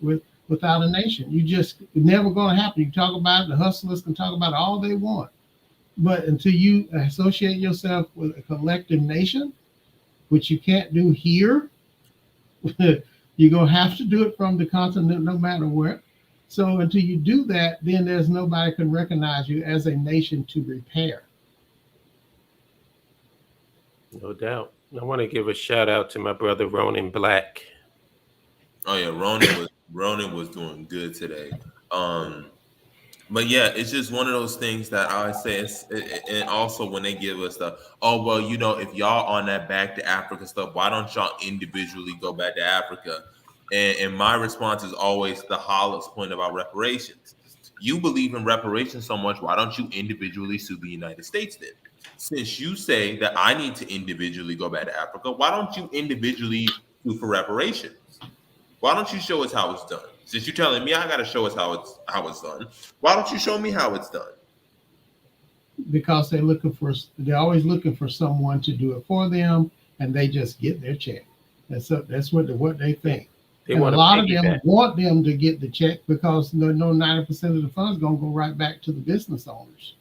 without a nation. You just never going to happen. You talk about it, the hustlers can talk about it all they want, but until you associate yourself with a collective nation, which you can't do here, you're gonna have to do it from the continent, no matter where. So until you do that, then there's nobody can recognize you as a nation to repair. No doubt. I want to give a shout out to my brother Ronan Black. Oh yeah, Ronan was doing good today. Um, But yeah, it's just one of those things that I say. And also when they give us the, oh well, if y'all on that back to Africa stuff, why don't y'all individually go back to Africa? And my response is always the Hollis point about reparations. You believe in reparations so much, why don't you individually sue the United States then? Since you say that I need to individually go back to Africa, why don't you individually sue for reparations? Why don't you show us how it's done? Since you're telling me I got to show us how it's done, why don't you show me how it's done? Because they're always looking for someone to do it for them, and they just get their check. That's what they think. They and want a lot of piggyback. them want them to get the check because they know 90% of the funds going to go right back to the business owners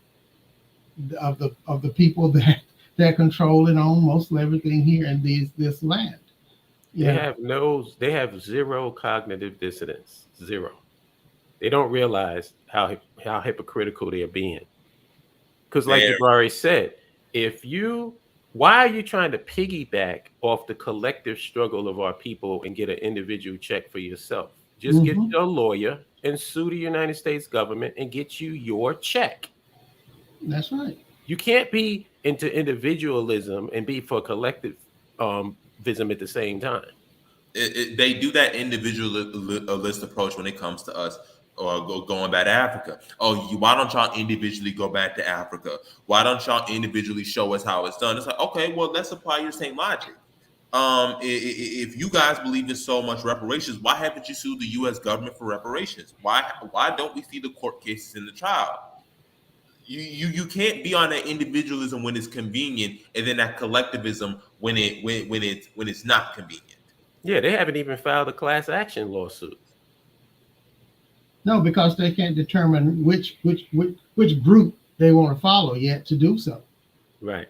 of the people that control and own most of everything here in this land. Yeah. They have zero cognitive dissonance. Zero. They don't realize how hypocritical they're being. Because like Jabari said, why are you trying to piggyback off the collective struggle of our people and get an individual check for yourself? Just get your lawyer and sue the United States government and get you your check. That's right. You can't be into individualism and be for collectivism at the same time. They do that individualist approach when it comes to us or going back to Africa. Oh, why don't y'all individually go back to Africa? Why don't y'all individually show us how it's done? It's like, okay, well, let's apply your same logic. If you guys believe in so much reparations, why haven't you sued the U.S. government for reparations? Why don't we see the court cases in the trial? You can't be on that individualism when it's convenient, and then that collectivism when it's not convenient. Yeah, they haven't even filed a class action lawsuit. No, because they can't determine which group they want to follow yet to do so. Right.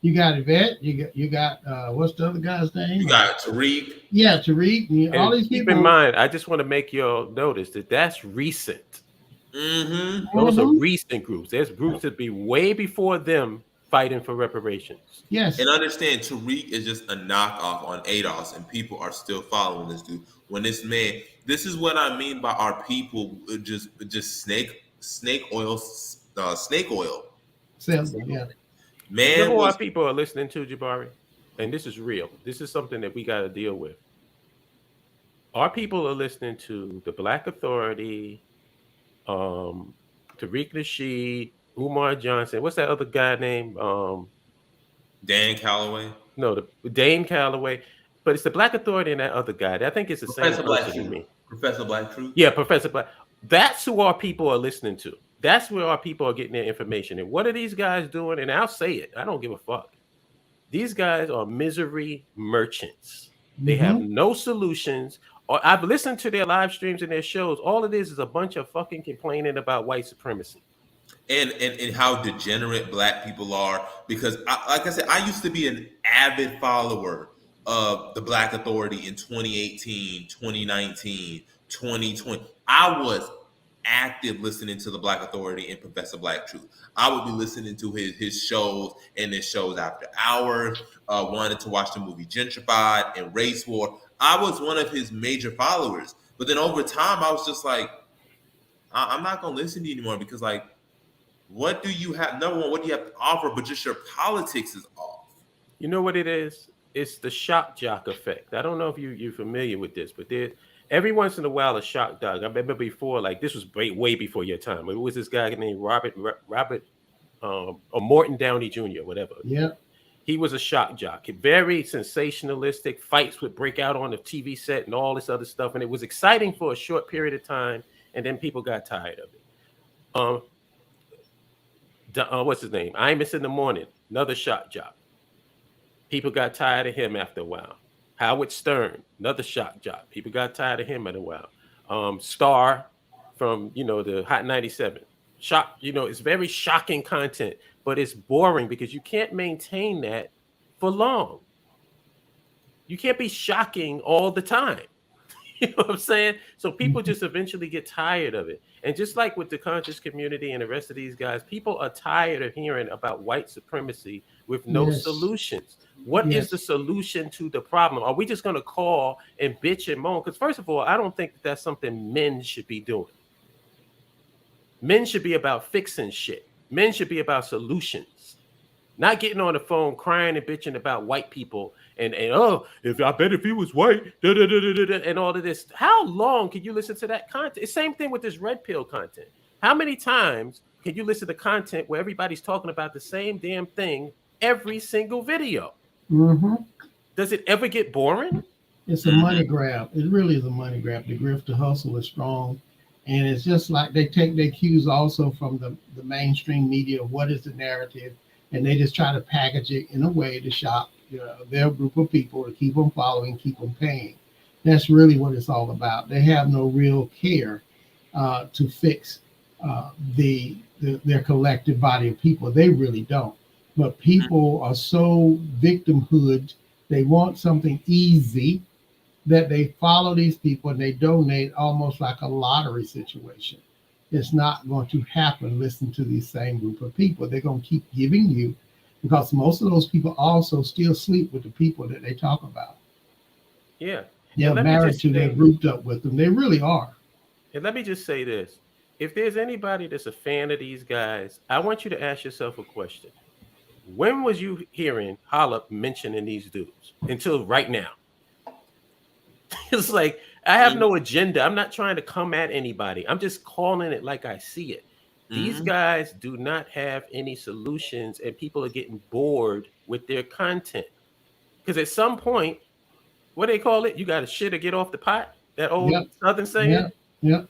You got Yvette. You got what's the other guy's name? You got Tariq. Yeah, Tariq. All these people. Keep in mind, I just want to make y'all notice that's recent. Mm-hmm. Those are recent groups. There's groups that be way before them fighting for reparations. Yes. And understand, Tariq is just a knockoff on ADOS, and people are still following this dude. When this man, this is what I mean by our people just snake oil. Yeah. Man, you know what people are listening to, Jabari? And this is real. This is something that we got to deal with. Our people are listening to the Black Authority, Tariq Nasheed, Umar Johnson. What's that other guy named? Dan Calloway. No, Dane Calloway. But it's the Black Authority and that other guy. I think it's the Professor same person to me. Professor Black Truth. Yeah, Professor Black. That's who our people are listening to. That's where our people are getting their information. And what are these guys doing? And I'll say it. I don't give a fuck. These guys are misery merchants. They have no solutions. I've listened to their live streams and their shows. All it is a bunch of fucking complaining about white supremacy. And how degenerate Black people are. Because, like I said, I used to be an avid follower of the Black Authority in 2018, 2019, 2020. I was active listening to the Black Authority and Professor Black Truth. I would be listening to his shows and his shows after hours. Wanted to watch the movie Gentrified and Race War. I was one of his major followers. But then over time, I was just like, I'm not going to listen to you anymore because, like, what do you have? Number one, what do you have to offer? But just your politics is off. You know what it is? It's the shock jock effect. I don't know if you're familiar with this, but every once in a while a shock jock. I remember before, like this was way before your time. It was this guy named Robert or Morton Downey Jr. whatever. Yeah. He was a shock jock. Very sensationalistic. Fights would break out on the TV set and all this other stuff, and it was exciting for a short period of time, and then people got tired of it. What's his name? Imus in the Morning, another shock jock. People got tired of him after a while. Howard Stern, another shock jock. People got tired of him after a while. Star from the Hot 97. Shock, it's very shocking content, but it's boring because you can't maintain that for long. You can't be shocking all the time. You know what I'm saying? So people just eventually get tired of it. And just like with the conscious community and the rest of these guys, people are tired of hearing about white supremacy with no solutions. What is the solution to the problem? Are we just going to call and bitch and moan? Because first of all, I don't think that's something men should be doing. Men should be about fixing shit. Men should be about solutions, not getting on the phone crying and bitching about white people and oh, if he was white, and all of this. How long can you listen to that content? It's same thing with this red pill content. How many times can you listen to content where everybody's talking about the same damn thing every single video? Mm-hmm. Does it ever get boring? It's a money grab. It really is a money grab. The grift, the hustle is strong. And it's just like they take their cues also from the mainstream media of what is the narrative, and they just try to package it in a way to shop their group of people, to keep them following, keep them paying. That's really what it's all about. They have no real care to fix their collective body of people. They really don't. But people are so victimhood. They want something easy that they follow these people and they donate almost like a lottery situation. It's not going to happen. Listen to these same group of people. They're going to keep giving you, because most of those people also still sleep with the people that they talk about. Yeah. They're married to, they're grouped up with them. They really are. And let me just say this. If there's anybody that's a fan of these guys, I want you to ask yourself a question. When was you hearing Holla mentioning these dudes until right now? It's like, I have no agenda. I'm not trying to come at anybody. I'm just calling it like I see it. These guys do not have any solutions, and people are getting bored with their content. Because at some point, what do they call it? You got to shit or get off the pot? That old Southern saying? Yeah.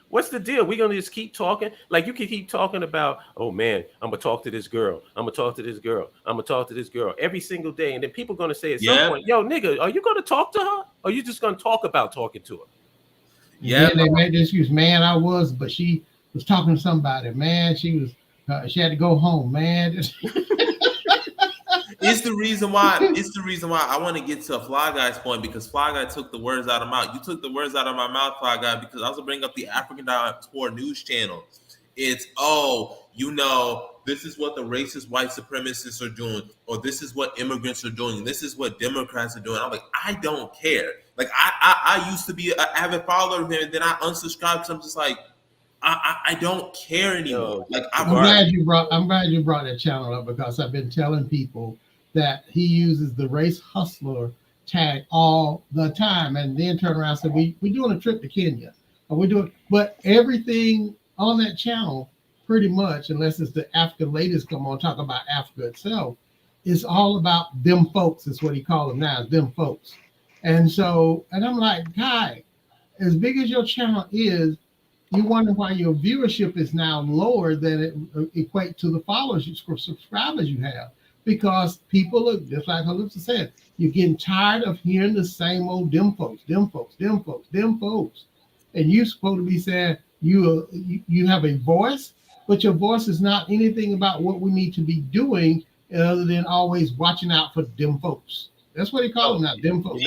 What's the deal? We're going to just keep talking? Like, you can keep talking about, oh, man, I'm going to talk to this girl. I'm going to talk to this girl. I'm going to talk to this girl every single day. And then people are going to say at some point, yo, nigga, are you going to talk to her? Or are you just going to talk about talking to her? Yeah, they made this excuse, man, but she was talking to somebody. Man, she had to go home, man. It's the reason why I want to get to a Fly Guy's point, because Fly Guy took the words out of my mouth. You took the words out of my mouth, Fly Guy, because I was bring up the African Diaspora News Channel. It's, this is what the racist white supremacists are doing, or this is what immigrants are doing, this is what Democrats are doing. I'm like, I don't care. Like, I used to be an avid follower of him, and then I unsubscribed because I'm just like, I don't care anymore. I'm glad you brought that channel up, because I've been telling people that he uses the race hustler tag all the time, and then turn around and say, we're doing a trip to Kenya, but everything on that channel, pretty much, unless it's the Africa ladies come on talk about Africa itself, is all about them folks. Is what he called them now, is them folks. And I'm like, guy, as big as your channel is, you wonder why your viewership is now lower than it equate to the followers, subscribers you have. Because people are, just like Alyssa said, you're getting tired of hearing the same old them folks. And you're supposed to be saying you have a voice, but your voice is not anything about what we need to be doing other than always watching out for them folks. That's what they call them now, them folks.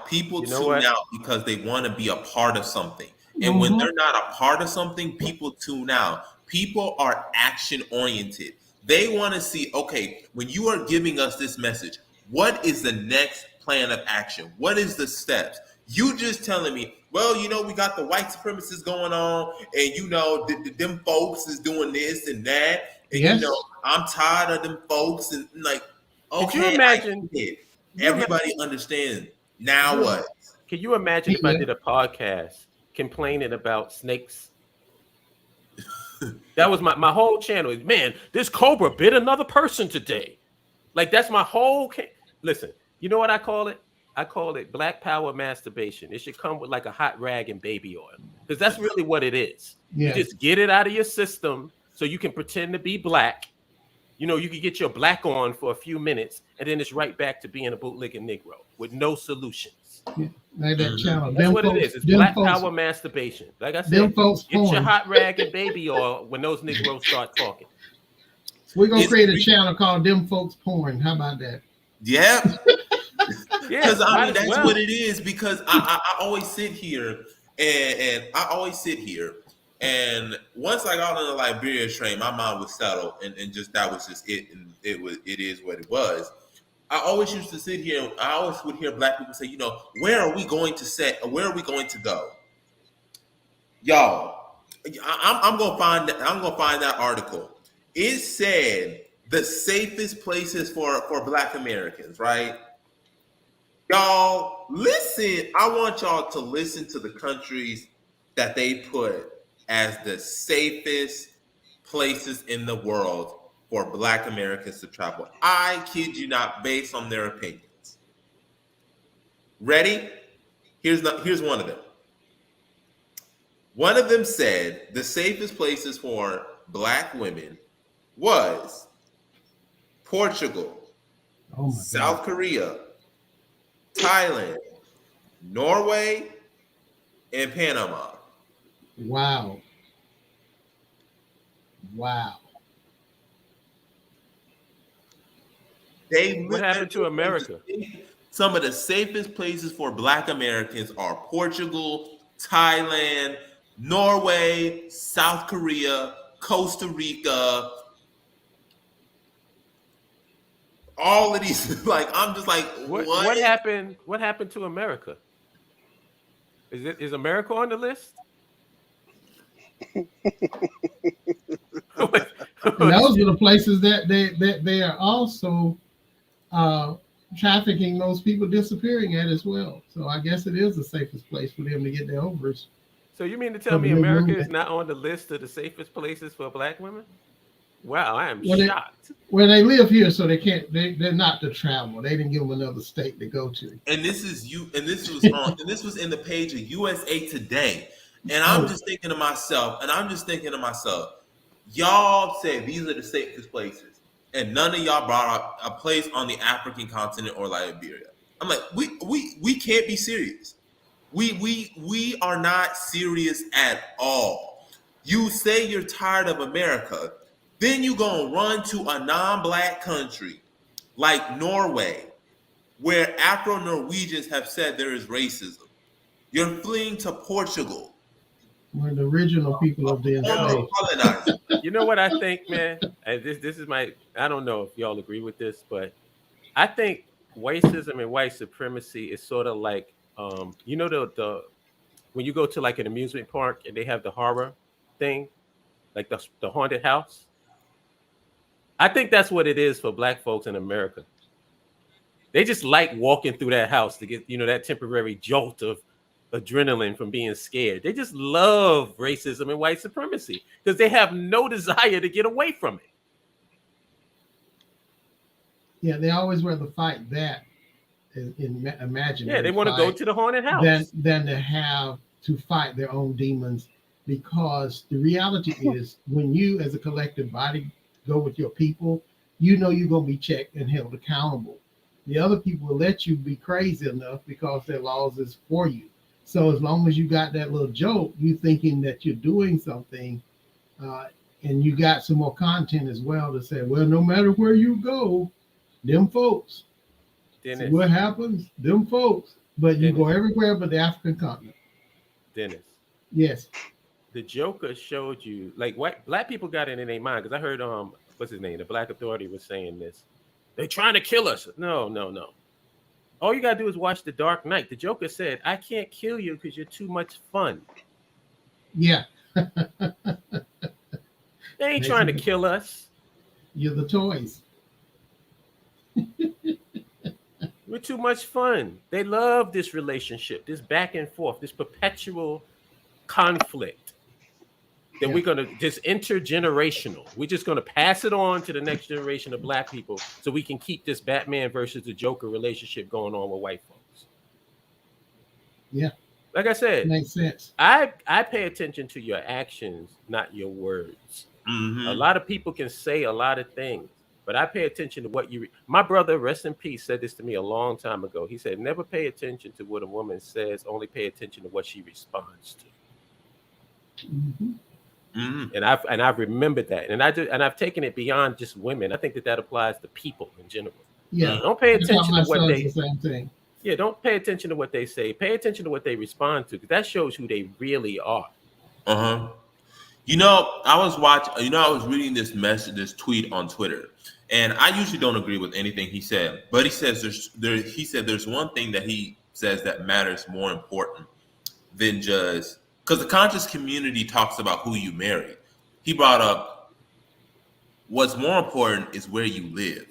People tune out because they want to be a part of something. And when they're not a part of something, people tune out. People are action oriented. They want to see, okay, when you are giving us this message, what is the next plan of action? What is the steps? You just telling me, well, we got the white supremacists going on, and them folks is doing this and that, and I'm tired of them folks, and like, okay, can you imagine? Everybody understands. Now what? Can you imagine if I did a podcast complaining about snakes? That was my whole channel. Is, man, this cobra bit another person today. Like, that's my whole. Listen, you know what I call it? I call it Black Power masturbation. It should come with like a hot rag and baby oil, because that's really what it is. You just get it out of your system so you can pretend to be black. You can get your black on for a few minutes, and then it's right back to being a bootlegging Negro with no solutions. Like that channel. That's what it is. It's Black Power masturbation. Like I said, get your hot rag and baby oil when those Negroes start talking. We're going to create a channel called Them Folks Porn. How about that? Yeah. Because that's what it is. Because I always sit here and and once I got on the Liberia train, my mind was settled, and just that was just it, and it is what it was. I always used to sit here. I always would hear Black people say, where are we going to go? Y'all, I'm gonna find that article. It said the safest places for Black Americans, right? Y'all listen. I want y'all to listen to the countries that they put as the safest places in the world for Black Americans to travel. I kid you not, based on their opinions. Ready? Here's one of them. One of them said the safest places for Black women was Portugal, South Korea, Thailand, Norway, and Panama. Wow. What happened to America? Some of the safest places for Black Americans are Portugal, Thailand, Norway, South Korea, Costa Rica. All of these, like, I'm just like, what happened? What happened to America? Is America on the list? And those are the places that they are also trafficking those people disappearing at as well. So I guess it is the safest place for them to get their ovaries. So you mean to tell me America is not on the list of the safest places for Black women? Wow, I am shocked. Well, they live here, so they can't. They're not to travel. They didn't give them another state to go to. And this was in the page of USA Today. And I'm just thinking to myself, y'all said these are the safest places, and none of y'all brought up a place on the African continent or Liberia. I'm like, we can't be serious. We are not serious at all. You say you're tired of America, then you gonna run to a non-Black country like Norway, where Afro-Norwegians have said there is racism. You're fleeing to Portugal. We're the original people of the enslaved. You know what I think, man? And this is my, I don't know if y'all agree with this, but I think racism and white supremacy is sort of like, you know, the when you go to like an amusement park and they have the horror thing, like the haunted house. I think that's what it is for Black folks in America. They just like walking through that house to get, you know, that temporary jolt of adrenaline from being scared. They just love racism and white supremacy because they have no desire to get away from it. Yeah, they always rather fight that in imaginary. Yeah, they want to go to the haunted house than to have to fight their own demons, because the reality is when you as a collective body go with your people, you know you're going to be checked and held accountable. The other people will let you be crazy enough because their laws is for you. So as long as you got that little joke, you thinking that you're doing something, and you got some more content as well to say, well, no matter where you go, them folks. Dennis. So what happens? Them folks. But you go everywhere but the African continent. Dennis. Yes. The Joker showed you, like, Black people got it in their mind, because I heard what's his name, the Black Authority was saying this. They're trying to kill us. No. All you gotta do is watch The Dark Knight. The Joker said, I can't kill you because you're too much fun. Yeah. They ain't trying to kill us. You're the toys. We're too much fun. They love this relationship, this back and forth, this perpetual conflict that we're going to just intergenerational. We're just going to pass it on to the next generation of Black people so we can keep this Batman versus the Joker relationship going on with white folks. Yeah. Like I said, makes sense. I pay attention to your actions, not your words. Mm-hmm. A lot of people can say a lot of things, but I pay attention to what you... My brother, rest in peace, said this to me a long time ago. He said, never pay attention to what a woman says, only pay attention to what she responds to. Mm-hmm. Mm-hmm. And I've remembered that, and I've taken it beyond just women. I think that applies to people in general. Yeah, don't pay attention to what they. The same thing. Yeah, don't pay attention to what they say. Pay attention to what they respond to, because that shows who they really are. You know, I was reading this tweet on Twitter, and I usually don't agree with anything he said, but he says there's one thing that he says that matters more important than just because the conscious community talks about who you marry. He brought up what's more important is where you live.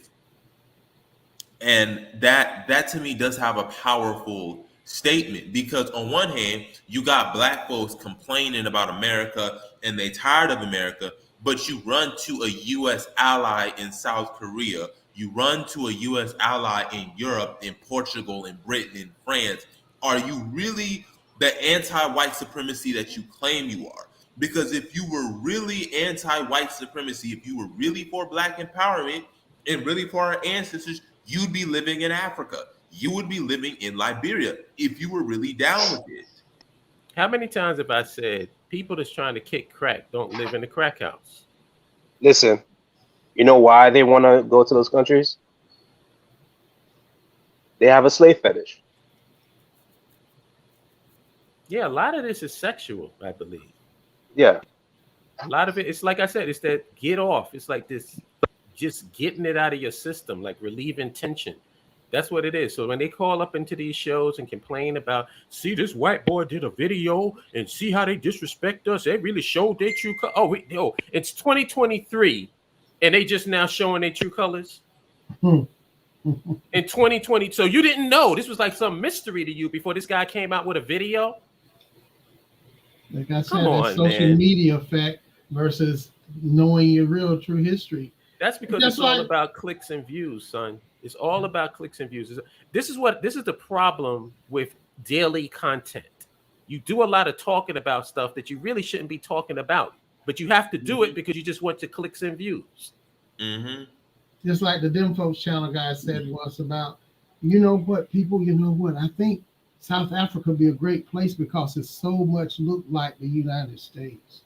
And that to me does have a powerful statement, because on one hand, you got black folks complaining about America and they tired of America, but you run to a US ally in South Korea, you run to a US ally in Europe, in Portugal, in Britain, in France. Are you really the anti-white supremacy that you claim you are? Because if you were really anti-white supremacy, if you were really for black empowerment and really for our ancestors, you'd be living in Africa. You would be living in Liberia if you were really down with it. How many times have I said people that's trying to kick crack don't live in the crack house? Listen, you know why they want to go to those countries? They have a slave fetish. Yeah, a lot of this is sexual, I believe. Yeah. A lot of it, it's like I said, it's that get off. It's like this, just getting it out of your system, like relieving tension. That's what it is. So when they call up into these shows and complain about, see, this white boy did a video and see how they disrespect us. They really showed their true color. It's 2023 and they just now showing their true colors. In 2020. So you didn't know. This was like some mystery to you before this guy came out with a video. Like I said, that social media effect versus knowing your real true history. That's because it's all about clicks and views, son. It's all about clicks and views. This is the problem with daily content. You do a lot of talking about stuff that you really shouldn't be talking about, but you have to do it because you just want to clicks and views. Mm-hmm. Just like the Dem Folks channel guy said once about, you know what, I think South Africa would be a great place because it so much looked like the United States.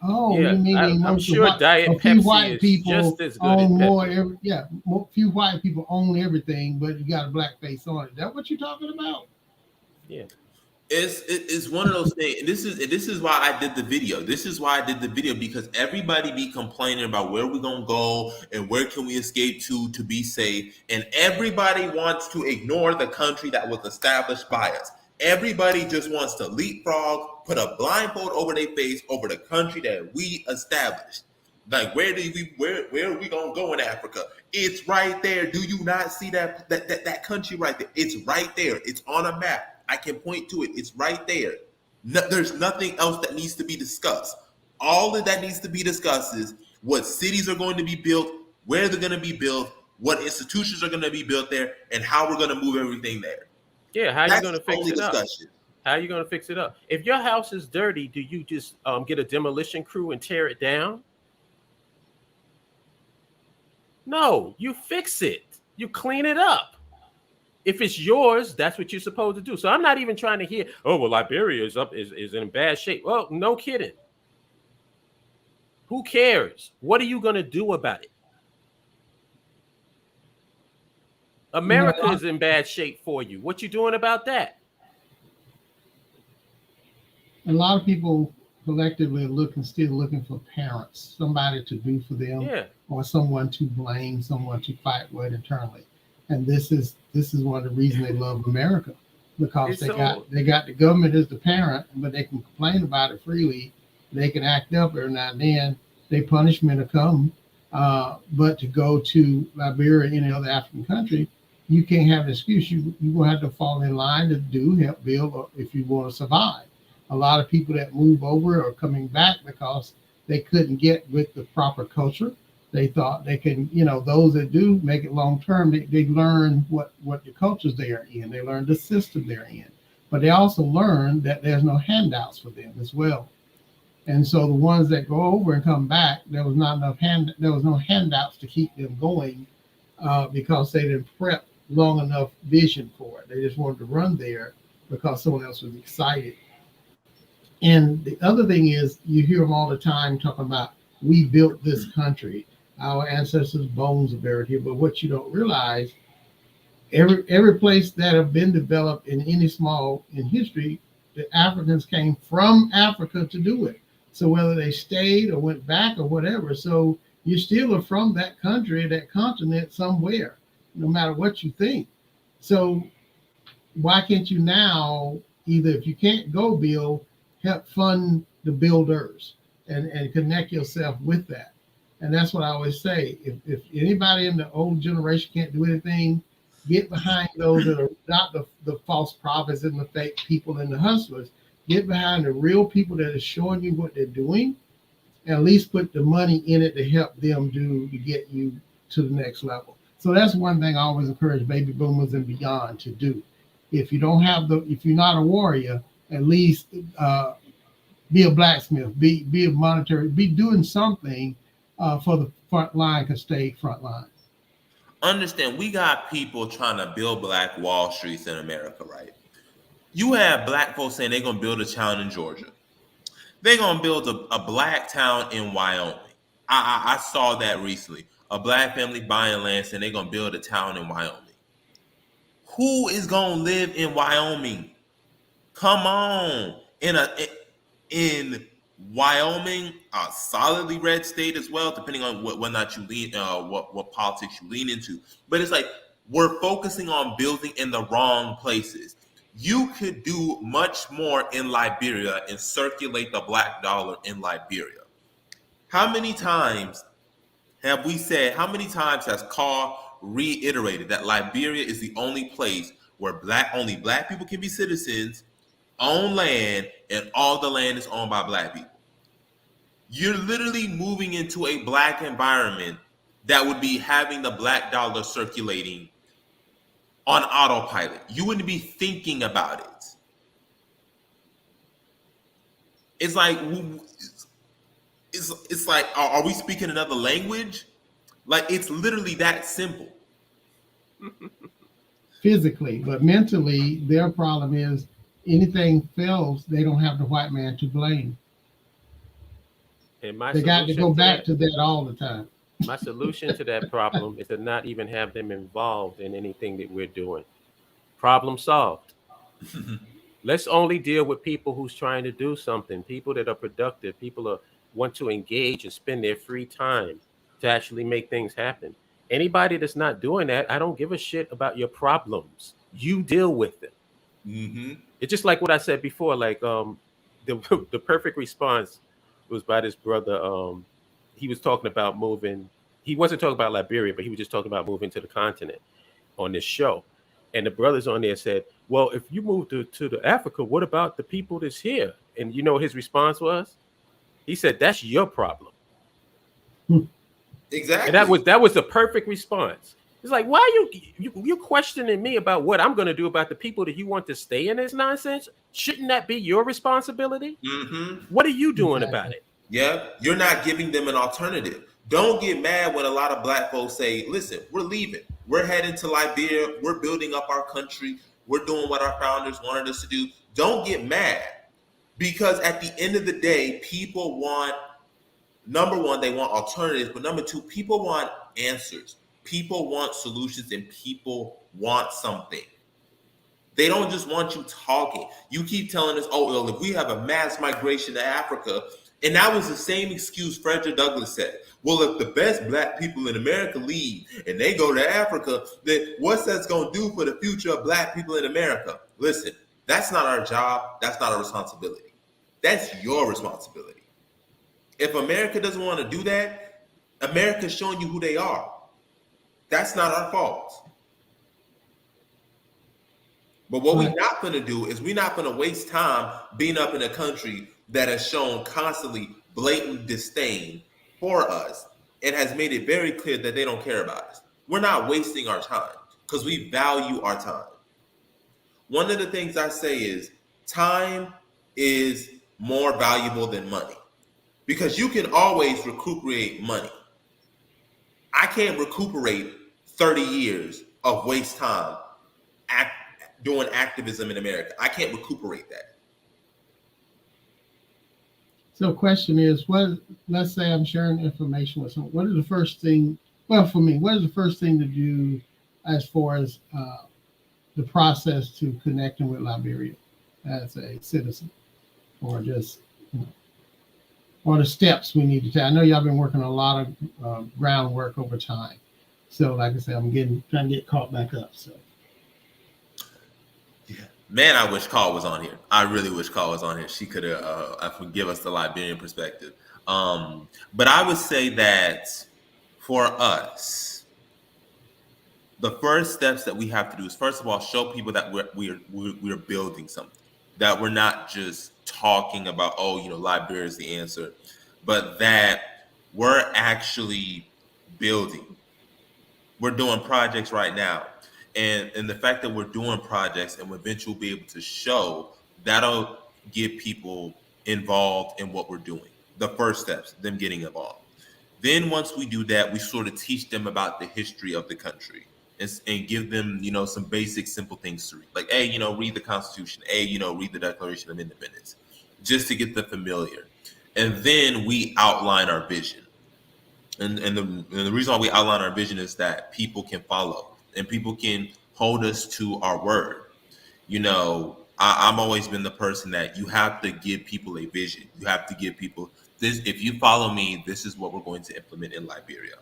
Oh, yeah, you mean I'm sure Diet Pepsi is just as good as Pepsi. Few white people own everything, but you got a black face on it. Is that what you're talking about? Yeah. It's one of those things. And this is why I did the video. This is why I did the video, because everybody be complaining about where we're gonna go and where can we escape to be safe, and everybody wants to ignore the country that was established by us. Everybody just wants to leapfrog, put a blindfold over their face over the country that we established. Like, where are we gonna go in Africa? It's right there. Do you not see that country right there? It's right there. It's on a map. I can point to it. It's right there. No, there's nothing else that needs to be discussed. All of that needs to be discussed is what cities are going to be built, where they're going to be built, what institutions are going to be built there, and how we're going to move everything there. Yeah, how are you going to fix it up? How are you going to fix it up? If your house is dirty, do you just get a demolition crew and tear it down? No, you fix it. You clean it up. If it's yours, that's what you're supposed to do. So I'm not even trying to hear, oh, well, Liberia is in bad shape. Well, no kidding. Who cares? What are you going to do about it? America is in bad shape for you. What you doing about that? A lot of people collectively are still looking for parents, somebody to do for them, or someone to blame, someone to fight with internally. And this is one of the reasons they love America, because they got the government as the parent, but they can complain about it freely. They can act up every now and then. Their punishment will come. But to go to Liberia or any other African country, you can't have an excuse. You're going to have to fall in line to help build, or if you want to survive. A lot of people that move over are coming back because they couldn't get with the proper culture. They thought they can, those that do make it long term, they learn what the cultures they are in. They learn the system they're in. But they also learn that there's no handouts for them as well. And so the ones that go over and come back, there was no handouts to keep them going because they didn't prep long enough vision for it. They just wanted to run there because someone else was excited. And the other thing is, you hear them all the time talking about, we built this country. Our ancestors' bones are buried here. But what you don't realize, every place that have been developed in any small in history, the Africans came from Africa to do it. So whether they stayed or went back or whatever, so you still are from that country, that continent somewhere, no matter what you think. So why can't you now either if you can't go build, help fund the builders and connect yourself with that. And that's what I always say. If anybody in the old generation can't do anything, get behind those that are not the false prophets and the fake people and the hustlers. Get behind the real people that are showing you what they're doing, and at least put the money in it to help them to get you to the next level. So that's one thing I always encourage baby boomers and beyond to do. If you don't have if you're not a warrior, at least be a blacksmith, be a monetary, be doing something for the front line can stay front line. Understand, we got people trying to build Black Wall Streets in America, right? You have Black folks saying they're going to build a town in Georgia. They're going to build a Black town in Wyoming. I saw that recently. A Black family buying land saying they're going to build a town in Wyoming. Who is going to live in Wyoming? Come on. In Wyoming, a solidly red state as well, depending on whether or not you lean, what politics you lean into. But it's like we're focusing on building in the wrong places. You could do much more in Liberia and circulate the Black dollar in Liberia. How many times have we said, how many times has Carl reiterated that Liberia is the only place where only Black people can be citizens, own land, and all the land is owned by Black people? You're literally moving into a Black environment that would be having the Black dollar circulating on autopilot. You wouldn't be thinking about it. It's like, are we speaking another language? Like, it's literally that simple. Physically, but mentally, their problem is anything fails, they don't have the white man to blame. And they got to go back to that all the time. My solution to that problem is to not even have them involved in anything that we're doing. Problem solved. Let's only deal with people who's trying to do something, people that are productive, people who want to engage and spend their free time to actually make things happen. Anybody that's not doing that, I don't give a shit about your problems. You deal with them. Mm-hmm. It's just like what I said before, like the perfect response was by this brother. He was talking about moving. He wasn't talking about Liberia, but he was just talking about moving to the continent on this show. And the brothers on there said, well, if you move to the Africa, what about the people that's here? And you know what his response was? He said, that's your problem. Exactly. And that was the perfect response. It's like, why are you questioning me about what I'm going to do about the people that you want to stay in this nonsense? Shouldn't that be your responsibility? Mm-hmm. What are you doing about it? Yeah, you're not giving them an alternative. Don't get mad when a lot of Black folks say, listen, we're leaving. We're heading to Liberia. We're building up our country. We're doing what our founders wanted us to do. Don't get mad, because at the end of the day, people want, number one, they want alternatives, but number two, people want answers. People want solutions, and people want something. They don't just want you talking. You keep telling us, oh, well, if we have a mass migration to Africa, and that was the same excuse Frederick Douglass said. Well, if the best Black people in America leave and they go to Africa, then what's that's going to do for the future of Black people in America? Listen, that's not our job. That's not our responsibility. That's your responsibility. If America doesn't want to do that, America's showing you who they are. That's not our fault. But what we're not going to do is we're not going to waste time being up in a country that has shown constantly blatant disdain for us and has made it very clear that they don't care about us. We're not wasting our time because we value our time. One of the things I say is time is more valuable than money, because you can always recuperate money. I can't recuperate 30 years of waste time doing activism in America. I can't recuperate that. So question is, let's say I'm sharing information with someone. What is the first thing, well, for me, what is the first thing to do as far as the process to connecting with Liberia as a citizen, or just, or the steps we need to take? I know y'all been working a lot of groundwork over time. So like I said, I'm trying to get caught back up. So. Yeah. Man, I wish Carl was on here. I really wish Carl was on here. She could have give us the Liberian perspective. But I would say that for us, the first steps that we have to do is, first of all, show people that we're building something, that we're not just talking about, oh, Liberia is the answer, but that we're actually building. We're doing projects right now, and the fact that we're doing projects and we'll eventually be able to show, that'll get people involved in what we're doing. The first steps, them getting involved. Then once we do that, we sort of teach them about the history of the country, and give them, some basic, simple things to read. Like, hey, read the Constitution. Hey, read the Declaration of Independence, just to get them familiar. And then we outline our vision. And the reason why we outline our vision is that people can follow and people can hold us to our word. I've always been the person that you have to give people a vision. You have to give people this. If you follow me, this is what we're going to implement in Liberia.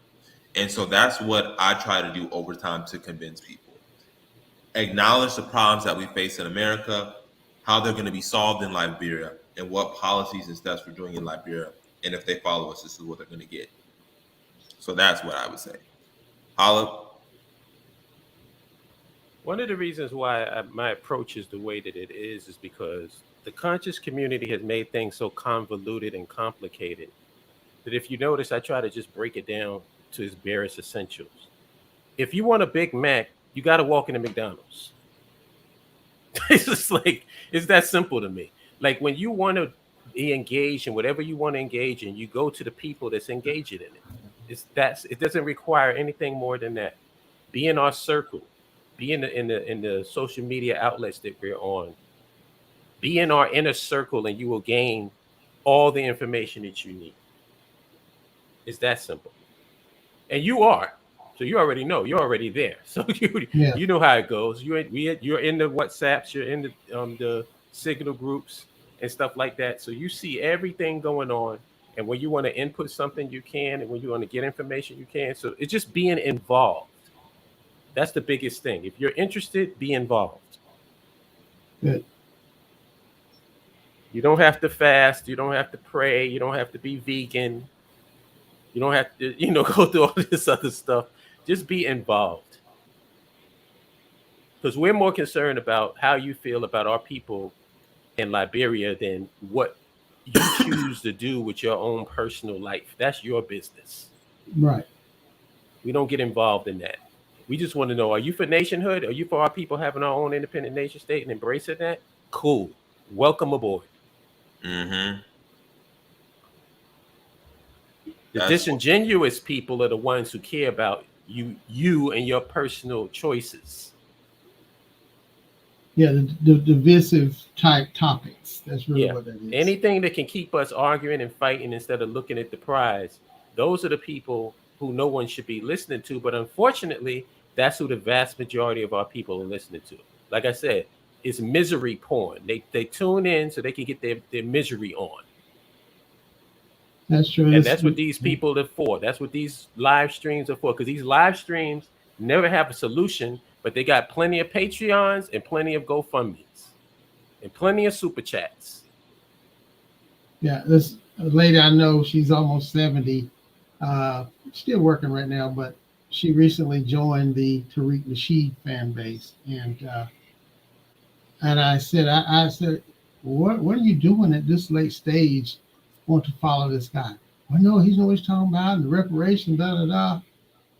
And so that's what I try to do over time to convince people. Acknowledge the problems that we face in America, how they're going to be solved in Liberia, and what policies and steps we're doing in Liberia. And if they follow us, this is what they're going to get. So that's what I would say. Holla. One of the reasons why my approach is the way that it is because the conscious community has made things so convoluted and complicated that if you notice, I try to just break it down to its barest essentials. If you want a Big Mac, you got to walk into McDonald's. It's just like, it's that simple to me. Like when you want to be engaged in whatever you want to engage in, you go to the people that's engaging in it. It doesn't require anything more than that. Be in our circle. Be in the social media outlets that we're on. Be in our inner circle, and you will gain all the information that you need. It's that simple. And you are, so you already know. You're already there. So you know how it goes. You're in the WhatsApps. You're in the Signal groups and stuff like that. So you see everything going on. And when you want to input something, you can. And when you want to get information, you can. So it's just being involved. That's the biggest thing. If you're interested, be involved. Good. You don't have to fast. You don't have to pray. You don't have to be vegan. You don't have to, go through all this other stuff. Just be involved. Because we're more concerned about how you feel about our people in Liberia than what you choose to do with your own personal life. That's your business. Right. We don't get involved in that. We just want to know, are you for nationhood? Are you for our people having our own independent nation state and embracing that? Cool. Welcome aboard. Mm-hmm. The disingenuous people are the ones who care about you and your personal choices. Yeah, the divisive type topics. That's really what that is. Anything that can keep us arguing and fighting instead of looking at the prize, those are the people who no one should be listening to. But unfortunately, that's who the vast majority of our people are listening to. Like I said, it's misery porn. They tune in so they can get their misery on. That's true. And that's what these people are for. That's what these live streams are for. Because these live streams never have a solution, but they got plenty of Patreons and plenty of GoFundMes and plenty of Super Chats. Yeah, this lady I know, she's almost 70. Still working right now, but she recently joined the Tariq Nasheed fan base. And I said, what are you doing at this late stage? Want to follow this guy? Well, no, he's always talking about the reparation, da.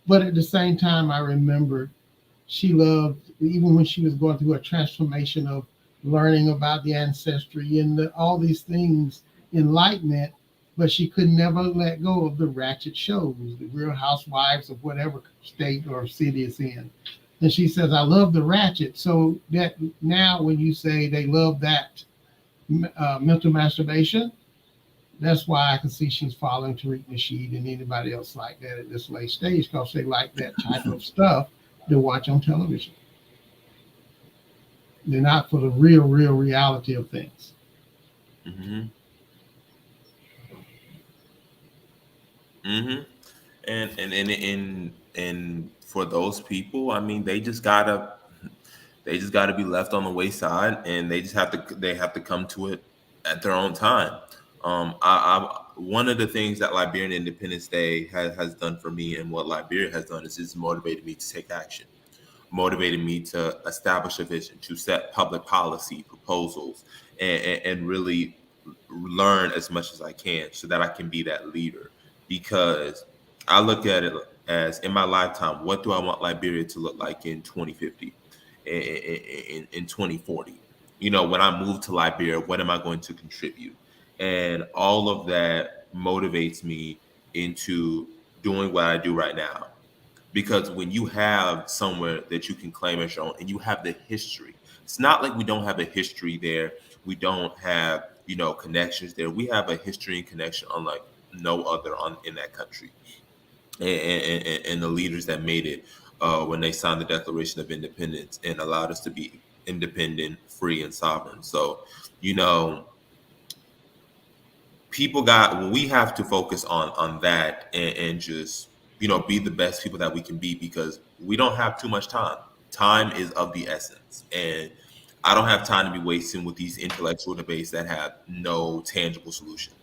But at the same time, I remembered she loved, even when she was going through a transformation of learning about the ancestry and all these things, enlightenment, but she could never let go of the ratchet shows, the Real Housewives of whatever state or city it's in. And she says, I love the ratchet. So that now when you say they love that mental masturbation, that's why I can see she's following Tariq Nasheed and anybody else like that at this late stage, because they like that type of stuff to watch on television. They're not for the real reality of things. Mm-hmm. Mm-hmm. And for those people, I mean, they They just got to be left on the wayside, and they have to come to it at their own time. One of the things that Liberian Independence Day has done for me, and what Liberia has done, is it's motivated me to take action, motivated me to establish a vision, to set public policy proposals, and really learn as much as I can so that I can be that leader. Because I look at it as, in my lifetime, what do I want Liberia to look like in 2050, in 2040? When I move to Liberia, what am I going to contribute? And all of that motivates me into doing what I do right now. Because when you have somewhere that you can claim as your own, and you have the history, it's not like we don't have a history there. We don't have, connections there. We have a history and connection unlike no other in that country. And the leaders that made it when they signed the Declaration of Independence and allowed us to be independent, free, and sovereign. So, we have to focus on that, and just be the best people that we can be, because we don't have too much time. Time is of the essence, and I don't have time to be wasting with these intellectual debates that have no tangible solutions.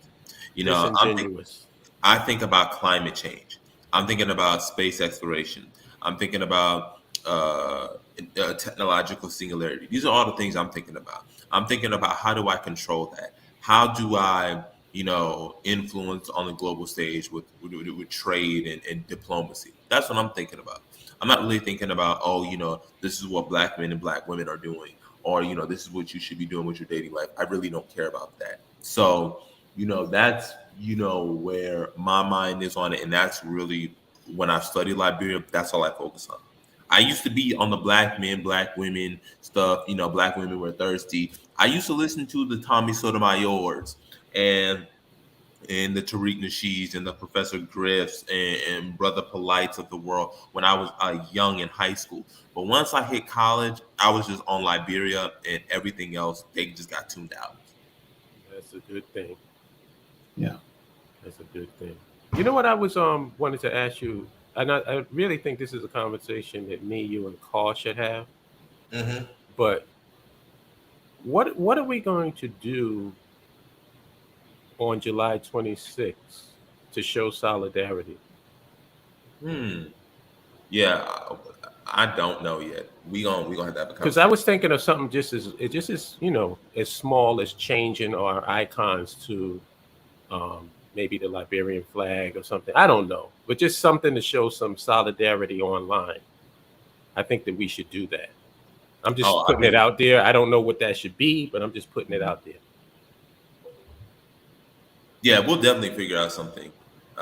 Disingenuous. I think about climate change. I'm thinking about space exploration. I'm thinking about technological singularity. These are all the things I'm thinking about. I'm thinking about, how do I control that? How do I, influence on the global stage with trade and diplomacy? That's what I'm thinking about. I'm not really thinking about, this is what Black men and Black women are doing, or, this is what you should be doing with your dating life. I really don't care about that. So, that's, where my mind is on it. And that's really, when I study Liberia, that's all I focus on. I used to be on the Black men, Black women stuff. Black women were thirsty. I used to listen to the Tommy Sotomayors and the Tariq Nasheeds and the Professor Griffs and Brother Polites of the world when I was young in high school. But once I hit college, I was just on Liberia, and everything else, they just got tuned out. That's a good thing. Yeah. That's a good thing. You know what I was wanted to ask you, and I really think this is a conversation that me, you, and Carl should have. Mm-hmm. But what are we going to do on July 26th to show solidarity? Yeah, I don't know yet. We gonna have to have a conversation. Because I was thinking of something just as as small as changing our icons to maybe the Liberian flag or something. I don't know, but just something to show some solidarity online. I think that we should do that. I'm just putting it out there. I don't know what that should be, but I'm just putting it out there. Yeah, we'll definitely figure out something.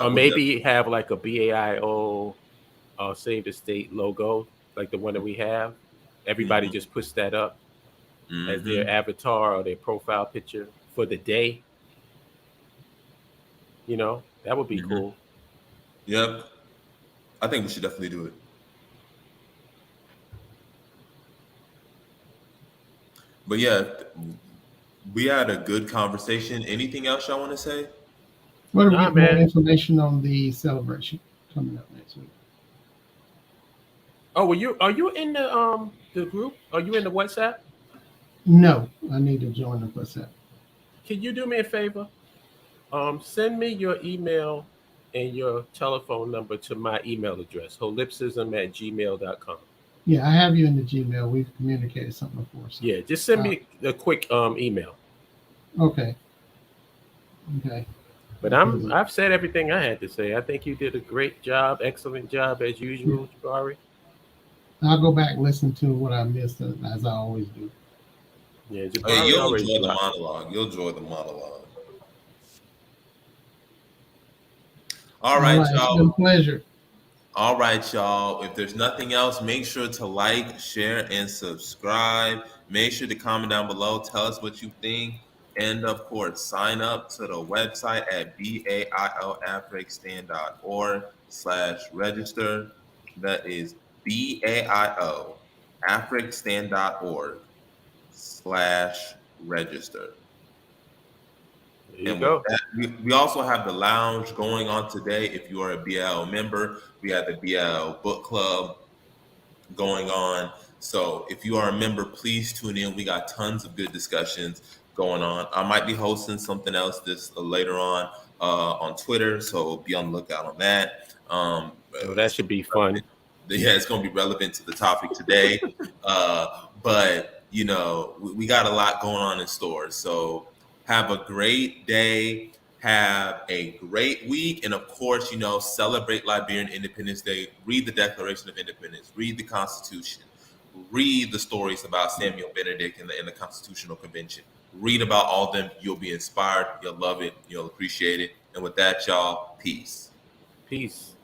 Or maybe have like a BAIO Save the State logo, like the one that we have. Everybody just puts that up as their avatar or their profile picture for the day. That would be cool. Yep. I think we should definitely do it. But yeah, we had a good conversation. Anything else y'all want to say? What about more information on the celebration coming up next week? Oh, are you in the group? Are you in the WhatsApp? No, I need to join the WhatsApp. Can you do me a favor? Send me your email and your telephone number to my email address, holipsism@gmail.com. Yeah, I have you in the Gmail. We've communicated something before. So. Yeah, just send me a quick email. Okay. But I've said everything I had to say. I think you did a great job, excellent job as usual, Jabari. I'll go back and listen to what I missed, as I always do. Yeah, you'll enjoy the monologue. You'll enjoy the monologue. All right, y'all. It's been a pleasure. All right, y'all. If there's nothing else, make sure to like, share, and subscribe. Make sure to comment down below. Tell us what you think. And of course, sign up to the website at baioafricstand.org/register. That is baioafricstand.org/register. There you go. That, we also have the lounge going on today. If you are a BL member, we have the BL book club going on. So if you are a member, please tune in. We got tons of good discussions going on. I might be hosting something else this later on Twitter, so be on the lookout on that. So that should be fun. Yeah, it's going to be relevant to the topic today. But we got a lot going on in store. So have a great day. Have a great week. And of course, celebrate Liberian Independence Day. Read the Declaration of Independence. Read the Constitution. Read the stories about Samuel Benedict and the Constitutional Convention. Read about all of them. You'll be inspired. You'll love it. You'll appreciate it. And with that, y'all, peace. Peace.